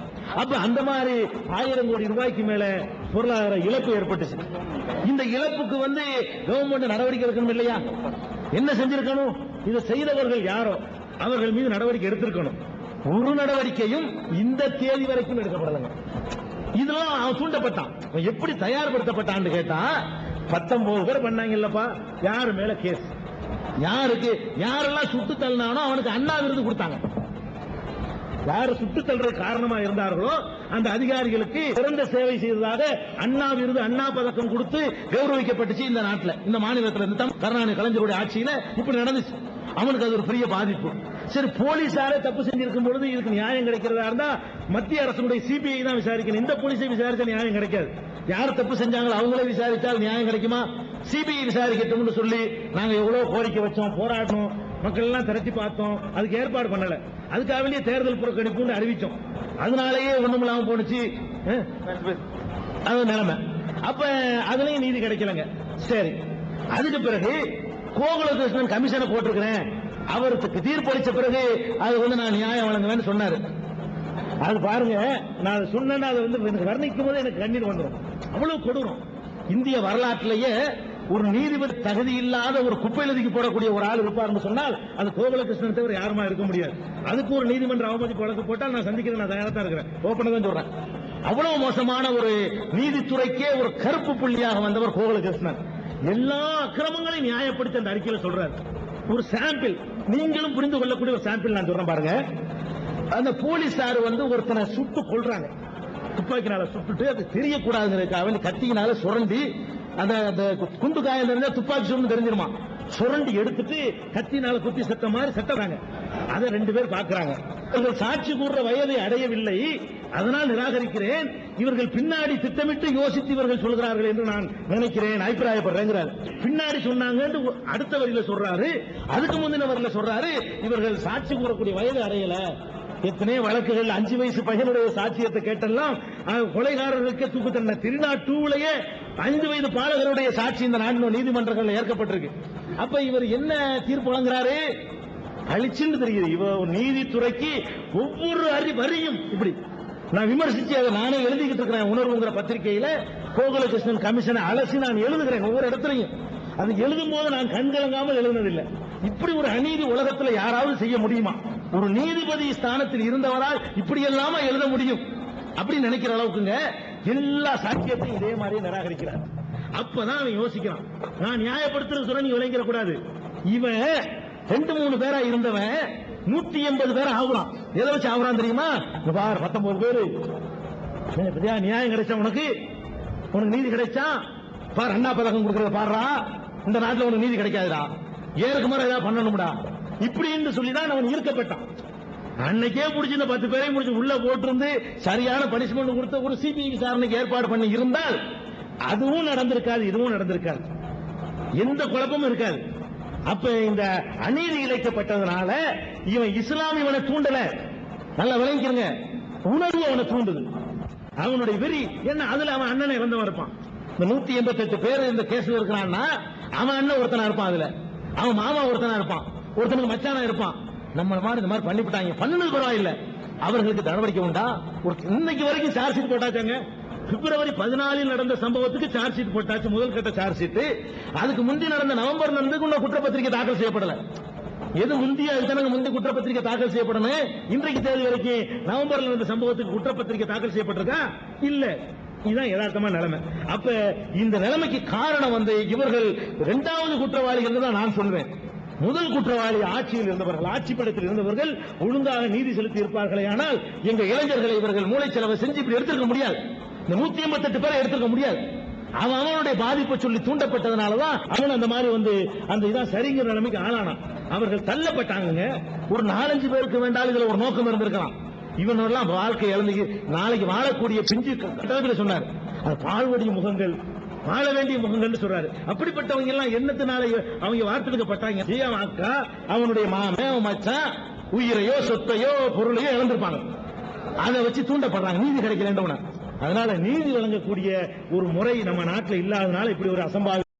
அப்ப அந்த மாதிரி 1000 கோடி ரூபாய்க்கு மேல பொருளாதார இழப்பு ஏற்பட்டுச்சு. இந்த இழப்புக்கு வந்து கவர்மெண்ட் நடவடிக்கை எடுக்கணும் இல்லையா? என்ன செஞ்சிருக்கணும்? இதை செய்தவர்கள் யாரோ அவர்கள் மீது நடவடிக்கை எடுத்திருக்கணும். ஒரு நடவடிக்கையும் இந்த தேதி வரைக்கும் எடுக்கப்படலைங்க. இதெல்லாம் அவன் தூண்டப்பட்டான். எப்படி தயார்படுத்தப்பட்டான்னு கேட்டா 19 பேர் பண்ணாங்க இல்லப்பா, யாரு மேல கேஸ், யாருக்கு யாரெல்லாம் சுட்டு தள்ளினானோ அவனுக்கு அண்ணா விருது கொடுத்தாங்க. யாரு சுட்டு தள்ளுற காரணமா இருந்தார்களோ அந்த அதிகாரிகளுக்கு சிறந்த சேவை செய்ததாக அண்ணா விருது, அண்ணா பதக்கம் கொடுத்து கௌரவிக்கப்பட்டுச்சு இந்த நாட்டில், இந்த மாநிலத்தில். இந்த கருணாநிதி கலைஞருடைய ஆட்சியில இப்படி நடந்துச்சு. அவனுக்கு அது ஒரு பெரிய பாதிப்பு. சரி, போலீசாரே தப்பு செஞ்சிருக்கும் பொழுது இதுக்கு நியாயம் கிடைக்கிறதா இருந்தா மத்திய அரசுடைய சிபிஐ தான் விசாரிக்கணும். இந்த போலீஸை விசாரிச்சா நியாயம் கிடைக்காது. யார் தப்பு செஞ்சாங்களோ அவங்களே விசாரித்தால் நியாயம் கிடைக்குமா? சிபிஐ விசாரிக்கட்டும் சொல்லி நாங்க எவ்வளவு கோரிக்கை வச்சோம், போராட்டணும், மக்கள் எல்லாம் திரட்டி பார்த்தோம், அதுக்கு ஏற்பாடு பண்ணல. அதுக்காக வேண்டிய தேர்தல் புறக்கணிப்பு அறிவிச்சோம். அதனாலேயே ஒண்ணும் இல்லாம போனுச்சு அது நிலைமை. அப்ப அதுலயும் நீதி கிடைக்கலங்க. சரி, அதுக்கு பிறகு கோகுலகிருஷ்ணன் கமிஷனை போட்டிருக்கிறேன், அவருக்கு தீர்ப்பளிச்ச பிறகு அது வந்து நான் நியாயம் வழங்குவேன்னு சொன்னாரு. அது பாருங்க, நான் சொன்னேன்னா அது வந்து வர்ணிக்கும் போது எனக்கு கண்ணீர் வந்துடும். அவ்வளவு கொடூரம். இந்திய வரலாற்றிலேயே ஒரு நீதிபதி தகுதி இல்லாத ஒரு குப்பை எழுதிக்கு போடக்கூடிய ஒரு ஆள் இருப்பார்னு சொன்னால் அது கோகுலகிருஷ்ணன் தவிர யாருமா இருக்க முடியாது. அதுக்கு ஒரு நீதிமன்ற அவமதிப்பு வழக்கு போட்டால் நான் சந்திக்கிறேன், நான் தயாரா தான் இருக்கிறேன், ஓப்பனா தான் சொல்றேன். அவ்வளவு மோசமான ஒரு நீதித்துறைக்கே ஒரு கருப்பு புள்ளியாக வந்தவர் கோகுலகிருஷ்ணன். எல்லா அக்கிரமங்களையும் நியாயப்படுத்தி அந்த அறிக்கையில சொல்றாரு. ஒரு சாம்பிள், நீங்களும் புரிந்து கொள்ளக்கூடிய ஒரு சாம்பிள் நான் சொல்றேன் பாருங்க. அந்த போலீசார் வந்து ஒருத்தனை சுட்டு கொள்றாங்க, துப்பாக்கினால சுட்டுட்டு அது தெரியக்கூடாதுங்கிறதுக்காக கத்தியினால சுரண்டி, அந்த குண்டு காயம் தெரிஞ்சா துப்பாக்கி சுருந்து தெரிஞ்சிருமா, சுரண்டி எடுத்துட்டு கத்தினால குத்தி செத்த மாதிரி செத்துறாங்க. அதை 2 பேர் பாக்குறாங்க. இவர்கள் சாட்சி கூறுற வயதை அடையவில்லை, அதனால் நிராகரிக்கிறேன். இவர்கள் பின்னாடி திட்டமிட்டு யோசித்து இவர்கள் சொல்கிறார்கள் என்று நான் நினைக்கிறேன், அபிப்பிராயப்படுறேங்கிறார். பின்னாடி சொன்னாங்க அடுத்த வரியில சொல்றாரு, அதுக்கு முந்தின வரியில சொல்றாரு இவர்கள் சாட்சி கூறக்கூடிய வயது அடையல. எத்தனை வழக்குகள் 5 வயசு பையனுடைய சாட்சியத்தை கேட்டெல்லாம் கொலைகாரர்களுக்கு தூக்கு தண்டனை. திருநா 2லயே 5 வயது பாலகருடைய சாட்சி இந்த நாட்டின் நீதிமன்றங்கள் ஏற்கப்பட்டிருக்கு. அப்ப இவர் என்ன தீர்ப்பு வழங்குறாரு? அழிச்சுன்னு தெரியுது. இவர் நீதித்துறைக்கு ஒவ்வொரு வரியும் இப்படி நான் விமர்சிச்சு அதை நானே எழுதிக்கிட்டு இருக்கிறேன். உணர்வுங்கிற பத்திரிகையில கோகுலகிருஷ்ணன் கமிஷனை அலசி நான் எழுதுகிறேன் ஒவ்வொரு இடத்துலையும். அது எழுதும் போது நான் கண்கலங்காமல் எழுதுனதில்லை. இப்படி ஒரு அநீதி உலகத்தில் யாராவது செய்ய முடியுமா? ஒரு நீதிபதி ஸ்தானத்தில் இருந்தவரால் இப்படி எல்லாம எழுத முடியும் அப்படின்னு நினைக்கிற அளவுக்குங்க எல்லா சாட்சியத்தையும் இதே மாதிரியே நிராகரிக்கிறார். அப்பதான் அவன் யோசிக்கிறான், நான் நியாயப்படுத்துறது சொல்ல நீ விளங்கிட கூடாது. இவன் 2-3 பேரா இருந்தவன் 180 பேர் ஆகுறான். எதை வச்சு ஆகுறான் தெரியுமா? பார் 19 பேரு நியாயம் கிடைச்சா, உனக்கு நீதி கிடைச்சா பார், அண்ணா பதக்கம் கொடுக்கறத பாடுறா, இந்த நாட்டில் உனக்கு நீதி கிடைக்காதுடா, ஏற்கு முறை ஏதாவது பண்ணணும்டா இப்படின்னு சொல்லிதான் அவன் ஈர்க்கப்பட்டான். அன்னைக்கே முடிச்சு இந்த 10 பேரையும் முடிச்சு உள்ள போட்டிருந்து சரியான பனிஷ்மெண்ட் கொடுத்த ஒரு சிபிஐ விசாரணைக்கு ஏற்பாடு பண்ணி இருந்தால் அதுவும் நடந்திருக்காது, இதுவும் நடந்திருக்காது, எந்த குழப்பமும் இருக்காது. அப்ப இந்த அநீதி இழைக்கப்பட்டதுனால இவன் இஸ்லாம் இவனை தூண்டல, நல்லா விளங்கிக்கிறங்க, உணர்வு அவனை தூண்டுது, அவனுடைய வெறி என்ன. அதுல அவன் அண்ணனை இறந்தவன் இருப்பான். இந்த 188 பேர் இந்த கேஸ்ல இருக்கிறான்னா அவன் அண்ணன் ஒருத்தனா இருப்பான், அதுல அவன் மாமா ஒருத்தனா இருப்பான், ஒருத்தனுக்கு மச்சானா இருப்பான். நம்ம மாதிரி இந்த மாதிரி பண்ணிவிட்டாங்க, பண்ணுனது பரவாயில்ல, அவர்களுக்கு நடவடிக்கை உண்டா? இன்னைக்கு வரைக்கும் சார்ஜ் ஷீட் போட்டாச்சாங்க. பிப்ரவரி 14 நடந்த சம்பவத்துக்கு சார்ஜ் ஷீட் போட்டாச்சு, முதல் கட்ட சார்ஜ் ஷீட். அதுக்கு முந்தி நடந்த நவம்பர் நடந்ததுக்கு இன்னும் குற்றப்பத்திரிகை தாக்கல் செய்யப்படல. எது முந்தைய அதுதானங்க முந்தைய குற்றப்பத்திரிகை தாக்கல் செய்யப்படணும். இன்றைக்கு தேதி வரைக்கும் நவம்பர்ல நடந்த சம்பவத்துக்கு குற்றப்பத்திரிகை தாக்கல் செய்யப்பட்டிருக்கா? இல்ல. இதுதான் யதார்த்தமான நிலைமை. அப்ப இந்த நிலைமைக்கு காரணம் இவர்கள் இரண்டாவது குற்றவாளிகள் தான் நான் சொல்வேன். முதல் குற்றவாளி ஆட்சியில் இருந்தவர்கள், ஆட்சி படத்தில் இருந்தவர்கள் ஒழுங்காக நீதி செலுத்தி இருப்பார்களே ஆனால் எங்க இளைஞர்களை இவர்கள் மூளைச்செலவை செஞ்சு இப்படி எடுத்திருக்க முடியாது. இந்த 188 பேரை எடுத்திருக்க முடியாது. அவனுடைய பாதிப்பை சொல்லி தூண்டப்பட்டதனாலதான் அவன் அந்த மாதிரி அந்த இதான் சரிங்கிற நிலைமைக்கு ஆளானான். அவர்கள் தள்ளப்பட்டாங்க. ஒரு 4-5 பேருக்கு வேண்டாலும் இதுல ஒரு நோக்கம் இருந்திருக்கலாம். இவனெல்லாம் வாழ்க்கை இழந்து நாளைக்கு வாழக்கூடிய பிஞ்சு கட்டளை சொன்னார். அது பால்வடிய முகங்கள், வாழ வேண்டிய முகங்கள் சொல்றாரு. அப்படிப்பட்டவங்க எல்லாம் எண்ணத்தினால அவங்க வார்த்தெடுக்கப்பட்டாங்க. அக்கா அவனுடைய மாமன் மச்சான் உயிரையோ சொத்தையோ பொருளையோ இழந்திருப்பாங்க. அதை வச்சு தூண்டப்படுறாங்க நீதி கிடைக்கலன்றவன. அதனால நீதி வழங்கக்கூடிய ஒரு முறை நம்ம நாட்டில் இல்லாதனால இப்படி ஒரு அசம்பாவிதம்